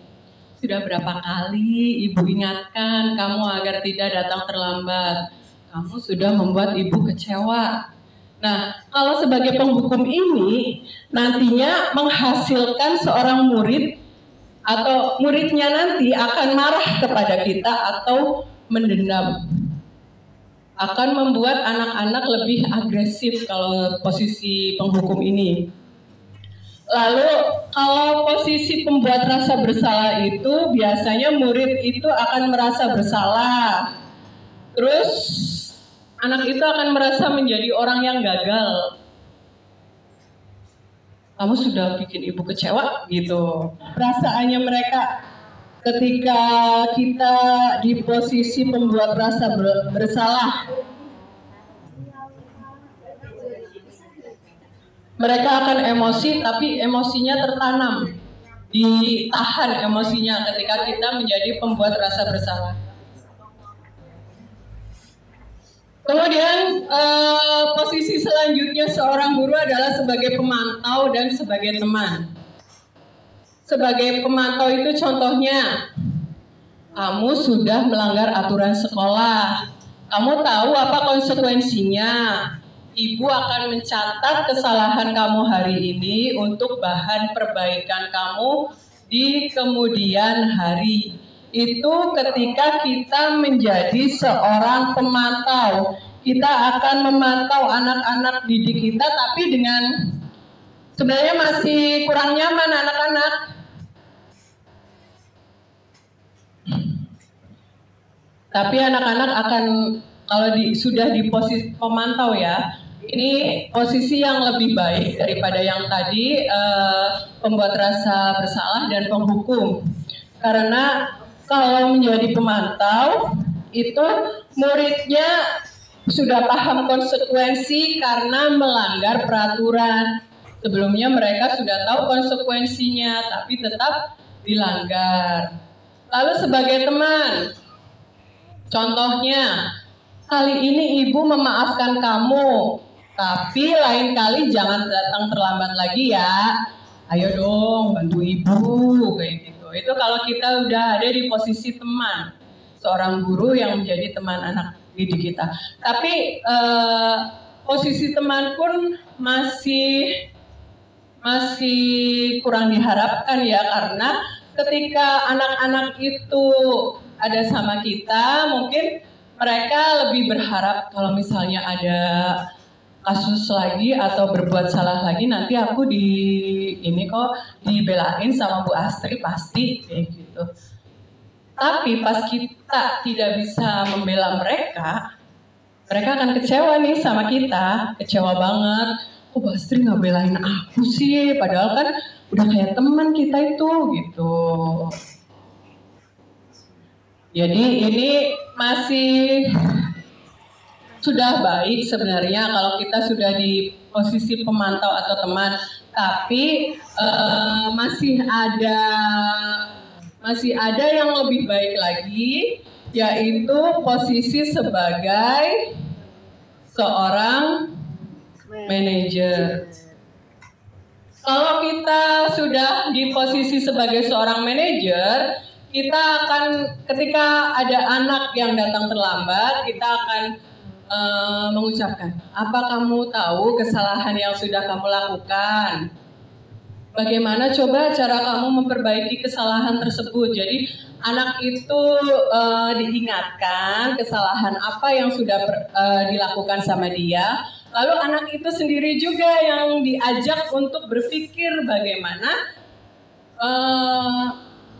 Speaker 1: Sudah berapa kali Ibu ingatkan kamu agar tidak datang terlambat. Kamu sudah membuat ibu kecewa. Nah, kalau sebagai penghukum ini nantinya menghasilkan seorang murid atau muridnya nanti akan marah kepada kita atau mendendam. Akan membuat anak-anak lebih agresif kalau posisi penghukum ini. Lalu kalau posisi pembuat rasa bersalah itu biasanya murid itu akan merasa bersalah. Terus anak itu akan merasa menjadi orang yang gagal. Kamu sudah bikin ibu kecewa gitu. Perasaannya mereka ketika kita di posisi pembuat rasa bersalah. Mereka akan emosi tapi emosinya tertanam. Ditahan emosinya ketika kita menjadi pembuat rasa bersalah. Kemudian posisi selanjutnya seorang guru adalah sebagai pemantau dan sebagai teman. Sebagai pemantau itu contohnya, kamu sudah melanggar aturan sekolah. Kamu tahu apa konsekuensinya. Ibu akan mencatat kesalahan kamu hari ini untuk bahan perbaikan kamu di kemudian hari. Itu ketika kita menjadi seorang pemantau. Kita akan memantau anak-anak didik kita, tapi dengan sebenarnya masih kurang nyaman anak-anak. Tapi anak-anak akan, kalau sudah di posisi pemantau ya, ini posisi yang lebih baik daripada yang tadi, pembuat rasa bersalah dan penghukum. Karena kalau menjadi pemantau, itu muridnya sudah paham konsekuensi karena melanggar peraturan. Sebelumnya mereka sudah tahu konsekuensinya, tapi tetap dilanggar. Lalu sebagai teman, contohnya, kali ini ibu memaafkan kamu, tapi lain kali jangan datang terlambat lagi ya. Ayo dong, bantu ibu, kayak gitu. Itu kalau kita udah ada di posisi teman, seorang guru yang menjadi teman anak didik kita. Tapi posisi teman pun masih kurang diharapkan ya, karena ketika anak-anak itu ada sama kita, mungkin mereka lebih berharap kalau misalnya ada kasus lagi atau berbuat salah lagi, nanti aku dibelain sama Bu Astri pasti kayak gitu. Tapi pas kita tidak bisa membela mereka, mereka akan kecewa nih sama kita, kecewa banget. Kok Bu Astri nggak belain aku sih, padahal kan udah kayak teman kita itu gitu. Jadi ini masih sudah baik sebenarnya kalau kita sudah di posisi pemantau atau teman, tapi masih ada yang lebih baik lagi, yaitu posisi sebagai seorang manajer. Kalau kita sudah di posisi sebagai seorang manajer, kita akan ketika ada anak yang datang terlambat, kita akan mengucapkan, apa kamu tahu kesalahan yang sudah kamu lakukan? Bagaimana coba cara kamu memperbaiki kesalahan tersebut? Jadi anak itu diingatkan kesalahan apa yang sudah dilakukan sama dia. Lalu anak itu sendiri juga yang diajak untuk berpikir bagaimana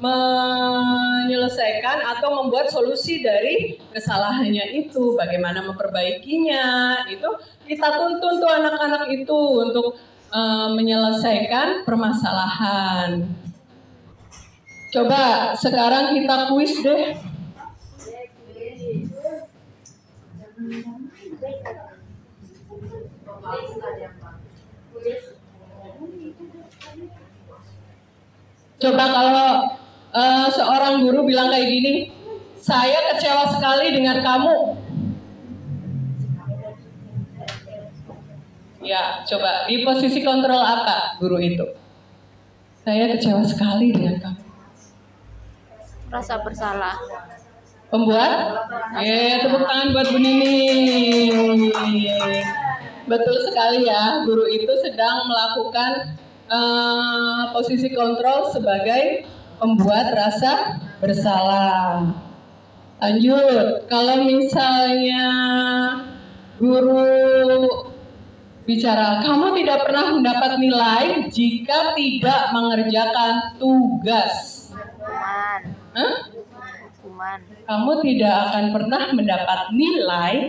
Speaker 1: menyelesaikan atau membuat solusi dari kesalahannya itu, bagaimana memperbaikinya. Itu kita tuntun tuh anak-anak itu untuk menyelesaikan permasalahan. Coba sekarang kita kuis deh. Coba kalau seorang guru bilang kayak gini, saya kecewa sekali dengan kamu. Ya, coba di posisi kontrol apa guru itu? Saya kecewa sekali dengan kamu.
Speaker 2: Rasa bersalah.
Speaker 1: Pembuat? Tepuk tangan buat Bu Nini. Betul sekali ya, guru itu sedang melakukan posisi kontrol sebagai pembuat rasa bersalah. Lanjut, kalau misalnya guru bicara, kamu tidak pernah mendapat nilai jika tidak mengerjakan tugas.
Speaker 2: Hukuman.
Speaker 1: Kamu tidak akan pernah mendapat nilai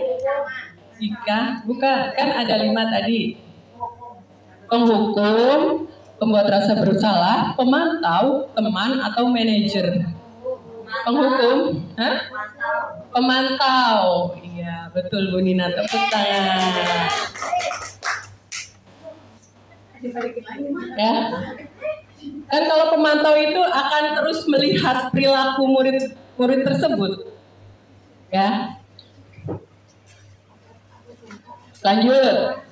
Speaker 1: jika, bukan, kan ada 5 tadi. Penghukum, pembuat rasa bersalah, pemantau, teman, atau manajer. Penghukum, pemantau. Iya, betul Bu Nina, tepuk tangan. Ya. Kan kalau pemantau itu akan terus melihat perilaku murid tersebut. Ya. Lanjut.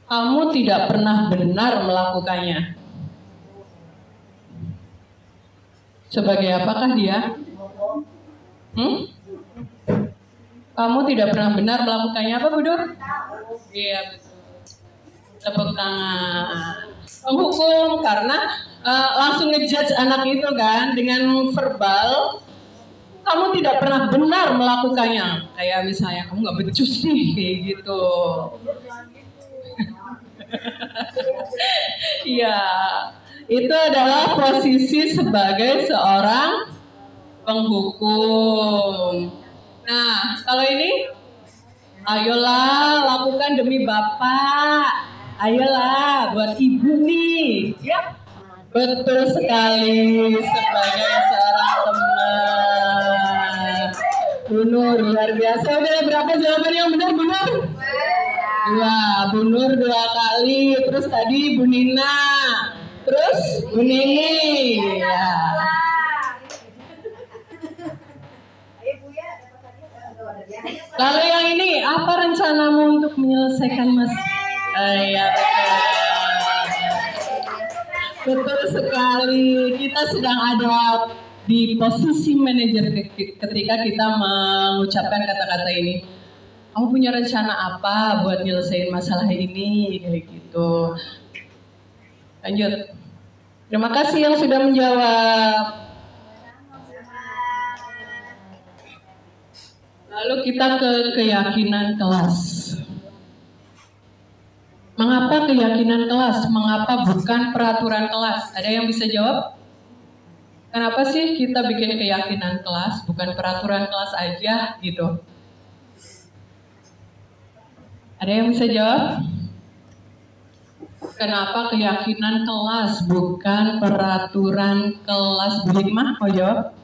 Speaker 1: Kamu tidak pernah benar melakukannya. Sebagai apakah dia? Kamu tidak pernah benar melakukannya apa, Bu Dur? Iya, betul. Tepuk tangan. Penghukum karena langsung ngejudge anak itu kan dengan verbal. Kamu tidak pernah benar melakukannya. Kayak misalnya kamu nggak becus nih, kayak gitu. Iya, itu adalah posisi sebagai seorang penghukum. Nah, kalau ini, ayolah lakukan demi Bapak. Ayolah buat Ibu nih. Ya, betul sekali sebagai seorang teman. Bu Nur, luar biasa. Udah berapa jawaban yang benar, Bu Nur? 2, Bu Nur 2 kali. Terus tadi Bu Nina. Terus Bu Nini. Ya. Lalu yang ini, apa rencanamu untuk menyelesaikan mas? Ya, betul sekali. Kita sedang ada di posisi manajer ketika kita mengucapkan kata-kata ini. Kamu punya rencana apa buat nyelesain masalah ini? Kayak gitu. Lanjut. Terima kasih yang sudah menjawab. Lalu kita ke keyakinan kelas. Mengapa keyakinan kelas? Mengapa bukan peraturan kelas? Ada yang bisa jawab? Kenapa sih kita bikin keyakinan kelas, bukan peraturan kelas aja gitu? Ada yang bisa jawab? Kenapa keyakinan kelas, bukan peraturan kelas? Bu Hikmah, mau jawab?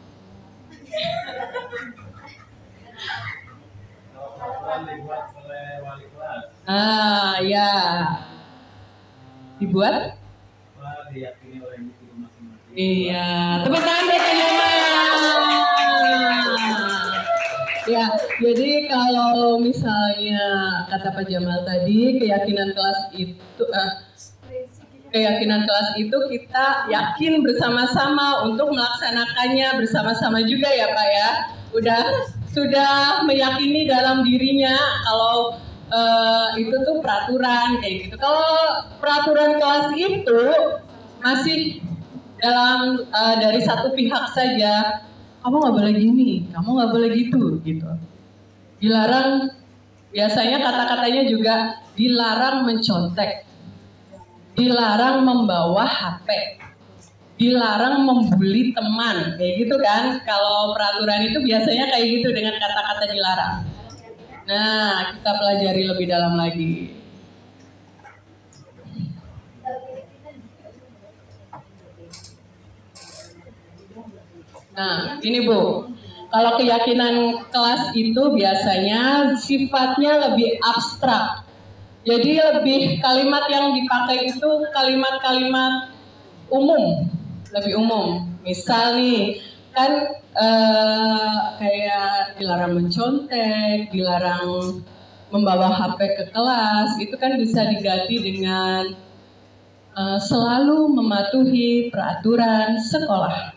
Speaker 4: Dibuat oleh wali kelas.
Speaker 1: Ya. Dibuat?
Speaker 4: Diyakini oleh individu masing-masing.
Speaker 1: Iya, tepuk tangan buat Pak. Ya, jadi kalau misalnya kata Pak Jamal tadi, keyakinan kelas itu kita yakin bersama-sama untuk melaksanakannya bersama-sama juga ya Pak ya. Sudah meyakini dalam dirinya kalau itu tuh peraturan kayak gitu. Kalau peraturan kelas itu masih dalam dari satu pihak saja, kamu nggak boleh gini, kamu nggak boleh gitu. Dilarang, biasanya kata-katanya juga dilarang mencontek, dilarang membawa HP, dilarang membuli teman, kayak gitu kan. Kalau peraturan itu biasanya kayak gitu dengan kata-kata dilarang. Nah, kita pelajari lebih dalam lagi. Nah, ini Bu, kalau keyakinan kelas itu biasanya sifatnya lebih abstrak. Jadi lebih kalimat yang dipakai itu kalimat-kalimat umum, lebih umum. Misal nih, kan kayak dilarang mencontek, dilarang membawa HP ke kelas, itu kan bisa diganti dengan selalu mematuhi peraturan sekolah.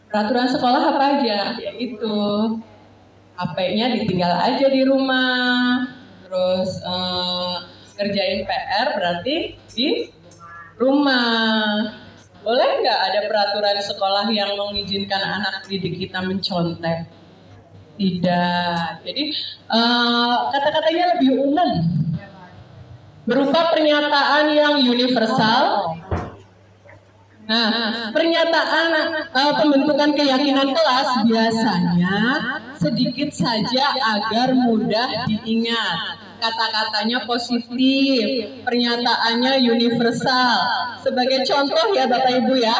Speaker 1: Peraturan sekolah apa aja? Yaitu HP-nya ditinggal aja di rumah, terus ngerjain PR berarti di rumah. Boleh nggak ada peraturan sekolah yang mengizinkan anak didik kita mencontek? Tidak. Jadi kata-katanya lebih umum, berupa pernyataan yang universal. Nah, pernyataan pembentukan keyakinan kelas biasanya sedikit saja agar mudah diingat. Kata-katanya positif, pernyataannya universal. Sebagai contoh ya Bapak Ibu ya,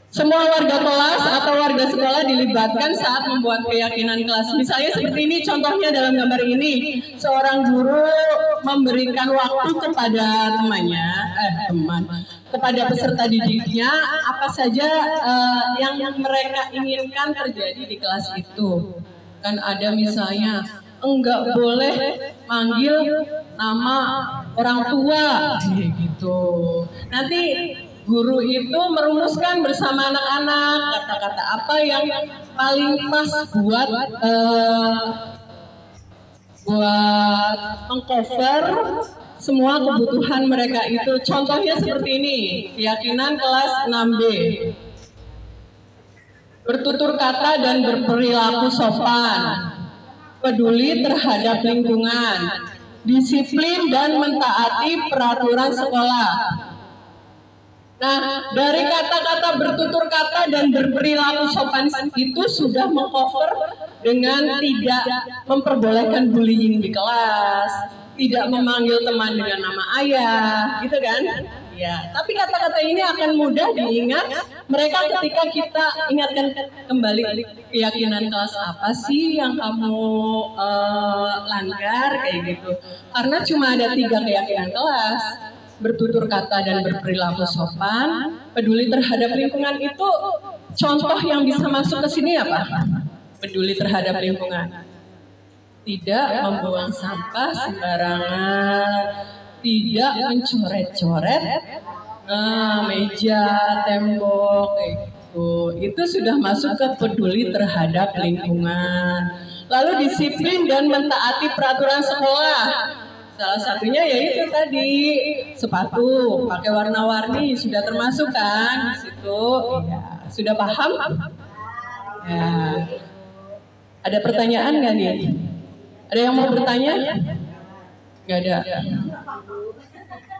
Speaker 1: semua warga kelas atau warga sekolah dilibatkan saat membuat keyakinan kelas. Misalnya seperti ini contohnya dalam gambar ini. Seorang guru memberikan waktu kepada kepada peserta didiknya apa saja yang mereka inginkan terjadi di kelas itu. Kan ada misalnya enggak boleh manggil nama orang tua gitu. Nanti guru itu merumuskan bersama anak-anak kata-kata apa yang paling pas buat mengcover semua kebutuhan mereka itu. Contohnya seperti ini, keyakinan kelas 6B. Bertutur kata dan berperilaku sopan, peduli terhadap lingkungan, disiplin dan mentaati peraturan sekolah. Nah, dari kata-kata bertutur kata dan berperilaku sopan itu sudah mengcover dengan tidak memperbolehkan bullying di kelas, tidak memanggil teman dengan nama ayah, gitu kan? Ya, tapi kata-kata ini akan mudah diingat mereka ketika kita ingatkan kembali keyakinan kelas apa sih yang kamu langgar kayak gitu. Karena cuma ada 3 keyakinan kelas. Bertutur kata dan berperilaku sopan, peduli terhadap lingkungan itu contoh yang bisa masuk ke sini apa? Peduli terhadap lingkungan. Tidak membuang sampah sembarangan, tidak mencoret-coret meja, tembok kayak gitu. Itu sudah masuk ke peduli terhadap lingkungan. Lalu disiplin dan mentaati peraturan sekolah. Salah satunya yaitu tadi sepatu pakai warna-warni sudah termasuk kan di situ. Ya, sudah paham? Ya. Ada pertanyaan nggak nih? Ada yang mau bertanya? Nggak ada.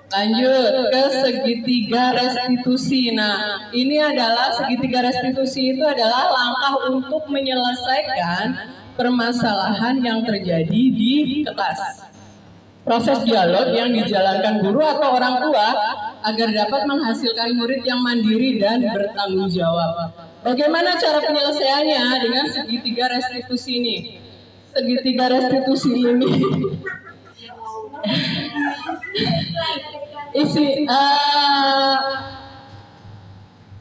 Speaker 1: Lanjut ke segitiga restitusi. Nah, ini adalah segitiga restitusi itu adalah langkah untuk menyelesaikan permasalahan yang terjadi di kelas. Proses dialog yang dijalankan guru atau orang tua agar dapat menghasilkan murid yang mandiri dan bertanggung jawab. Bagaimana cara penyelesaiannya dengan segitiga restitusi ini? Segitiga restitusi ini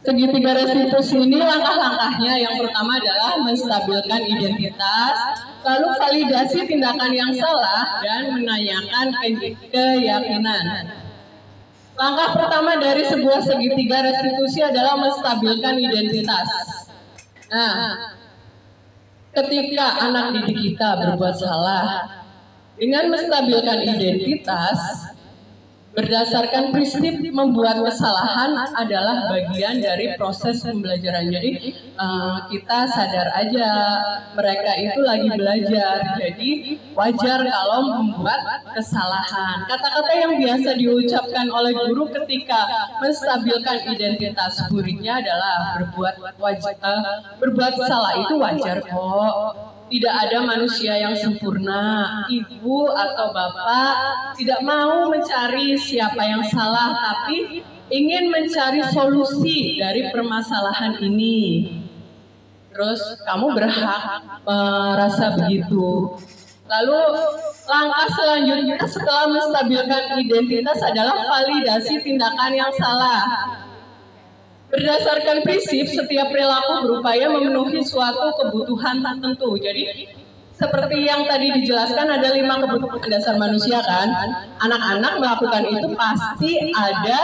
Speaker 1: segitiga restitusi ini langkah-langkahnya yang pertama adalah menstabilkan identitas, lalu validasi tindakan yang salah, dan menanyakan keyakinan. Langkah pertama dari sebuah segitiga restitusi adalah menstabilkan identitas. Nah, ketika anak didik kita berbuat salah, dengan menstabilkan identitas, berdasarkan prinsip membuat kesalahan adalah bagian dari proses pembelajaran. Jadi kita sadar aja mereka itu lagi belajar, jadi wajar kalau membuat kesalahan. Kata-kata yang biasa diucapkan oleh guru ketika menstabilkan identitas muridnya adalah berbuat salah itu wajar kok. Tidak ada manusia yang sempurna. Ibu atau bapak tidak mau mencari siapa yang salah, tapi ingin mencari solusi dari permasalahan ini. Terus kamu berhak merasa begitu. Lalu langkah selanjutnya setelah menstabilkan identitas adalah validasi tindakan yang salah. Berdasarkan prinsip, setiap perilaku berupaya memenuhi suatu kebutuhan tertentu. Jadi, seperti yang tadi dijelaskan ada 5 kebutuhan dasar manusia kan. Anak-anak melakukan itu pasti ada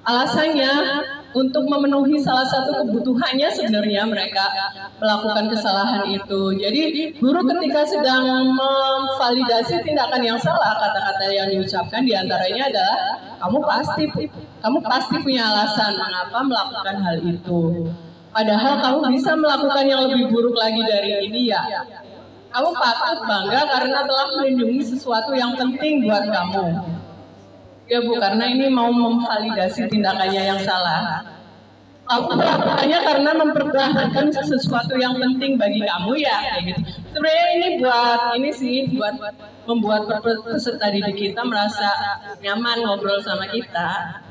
Speaker 1: alasannya untuk memenuhi salah satu kebutuhannya sebenarnya mereka melakukan kesalahan itu. Jadi guru ketika sedang memvalidasi tindakan yang salah, kata-kata yang diucapkan diantaranya adalah kamu pasti punya alasan mengapa melakukan hal itu. Padahal kamu bisa melakukan yang lebih buruk lagi dari ini ya. Kamu patut bangga karena telah melindungi sesuatu yang penting buat kamu. Ya Bu, karena ini mau memvalidasi tindakannya yang salah. Kamu melakukannya karena mempertahankan sesuatu yang penting bagi kamu ya, kayak gitu. Sebenarnya ini buat membuat peserta didik kita merasa nyaman ngobrol sama kita.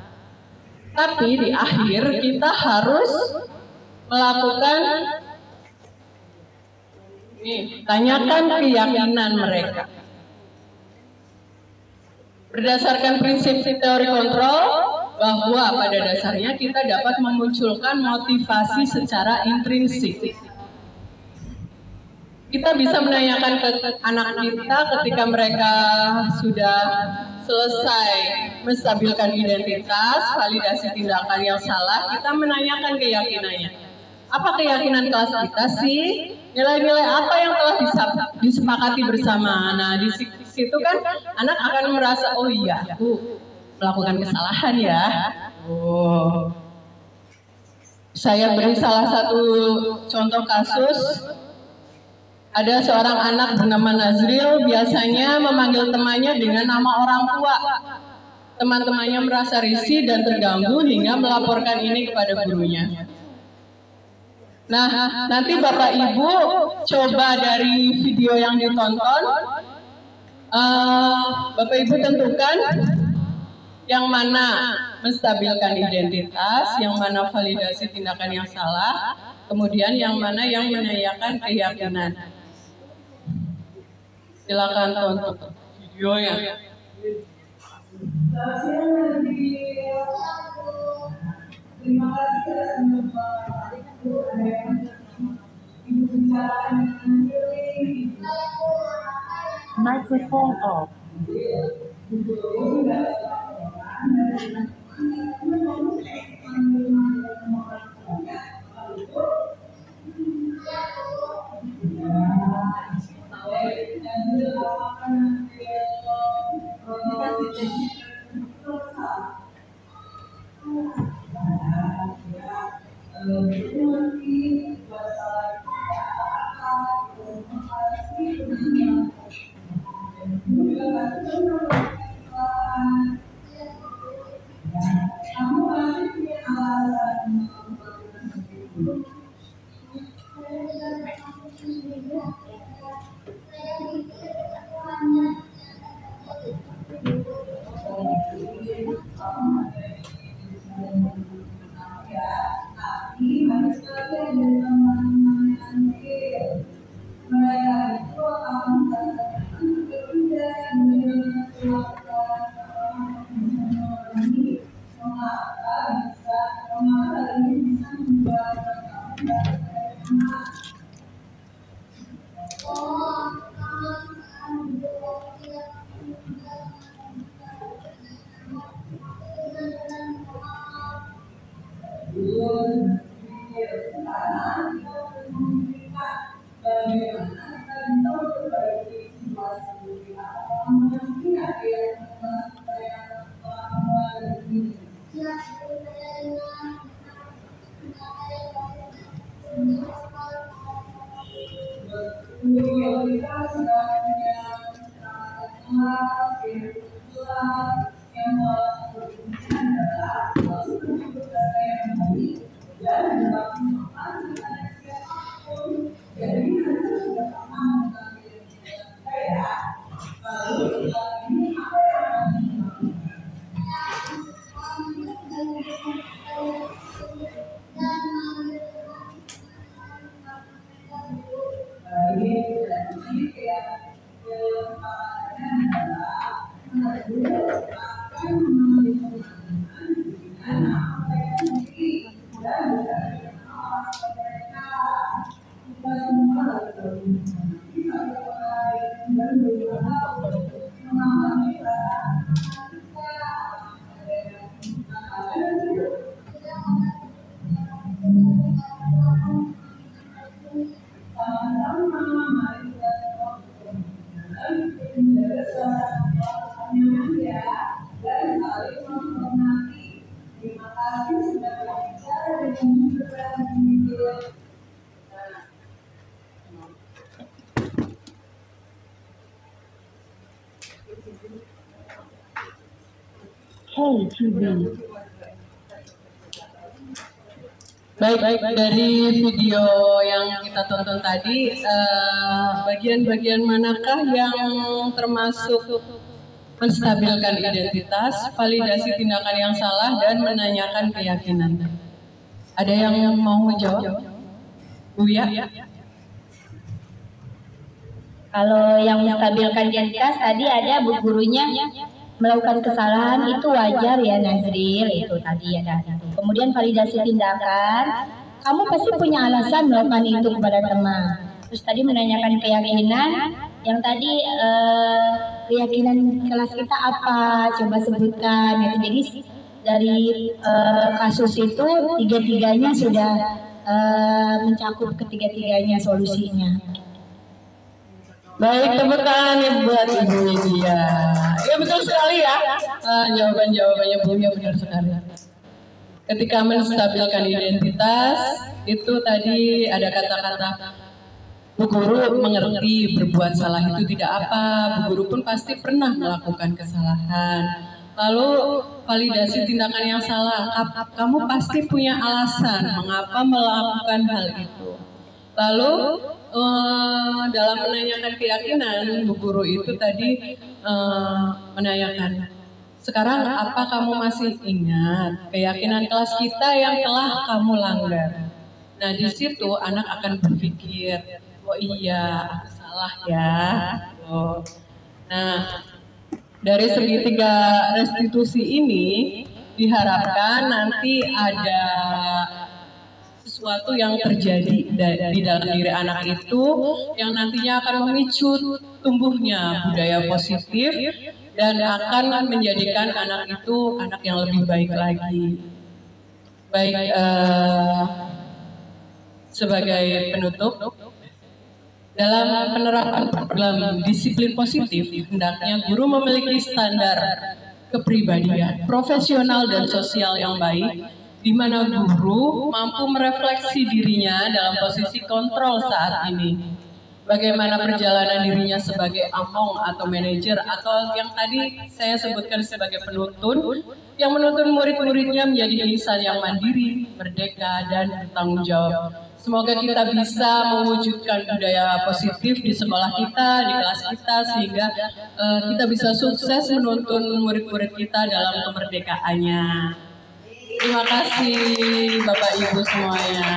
Speaker 1: Tapi di akhir kita harus melakukan tanyakan keyakinan mereka. Berdasarkan prinsip teori kontrol, bahwa pada dasarnya kita dapat memunculkan motivasi secara intrinsik. Kita bisa menanyakan ke anak kita ketika mereka sudah selesai menstabilkan identitas, validasi tindakan yang salah, kita menanyakan keyakinannya. Apa keyakinan kelas kita sih? Nilai-nilai apa yang telah disepakati bersama? Nah, di situ kan anak akan merasa, oh iya, aku melakukan kesalahan ya. Oh. Saya beri salah satu contoh kasus. Ada seorang anak bernama Nazril, biasanya memanggil temannya dengan nama orang tua. Teman-temannya merasa risih dan terganggu hingga melaporkan ini kepada gurunya. Nah, nanti Bapak Ibu coba dari video yang ditonton, Bapak Ibu tentukan yang mana menstabilkan identitas, yang mana validasi tindakan yang salah, kemudian yang mana yang menanyakan keyakinan. Silakan tonton videonya. Terima kasih.
Speaker 5: Microphone off. KTV.
Speaker 1: Baik, dari video yang kita tonton tadi, bagian-bagian manakah yang termasuk menstabilkan identitas, validasi tindakan yang salah, dan menanyakan keyakinan? Ada yang mau menjawab? Buya?
Speaker 6: Kalau yang menstabilkan identitas tadi ada bu gurunya melakukan kesalahan, itu wajar ya Nazril, itu tadi ada. Kemudian validasi tindakan, kamu pasti punya alasan melakukan itu kepada teman. Terus tadi menanyakan keyakinan, yang tadi keyakinan kelas kita apa, coba sebutkan. Gitu. Jadi dari kasus itu tiga-tiganya sudah mencakup ketiga-tiganya solusinya.
Speaker 1: Baik, tepuk tangan ya buat Ibu Widya. Ya betul sekali ya. Jawaban-jawabannya Bu ya benar sekali. Ketika menstabilkan identitas, itu tadi ada kata-kata Bu Guru mengerti berbuat salah itu tidak apa. Bu Guru pun pasti pernah melakukan kesalahan. Lalu validasi tindakan yang salah. Kamu pasti punya alasan mengapa melakukan hal itu. Lalu dalam menanyakan keyakinan, Bu Guru itu tadi menanyakan, sekarang apa kamu masih ingat keyakinan kelas kita yang telah kamu langgar? Nah di situ anak akan berpikir, oh iya aku salah ya. Nah dari segitiga restitusi ini diharapkan nanti ada sesuatu yang terjadi di dalam diri anak itu yang nantinya akan memicu tumbuhnya budaya positif dan akan menjadikan anak itu anak yang lebih baik lagi. Baik, sebagai penutup, dalam penerapan program disiplin positif, hendaknya guru memiliki standar kepribadian, profesional dan sosial yang baik, di mana guru mampu merefleksi dirinya dalam posisi kontrol saat ini. Bagaimana perjalanan dirinya sebagai among atau manajer atau yang tadi saya sebutkan sebagai penuntun, yang menuntun murid-muridnya menjadi insan yang mandiri, merdeka, dan bertanggung jawab. Semoga kita bisa mewujudkan budaya positif di sekolah kita, di kelas kita, sehingga kita bisa sukses menuntun murid-murid kita dalam kemerdekaannya. Terima kasih Bapak Ibu semuanya.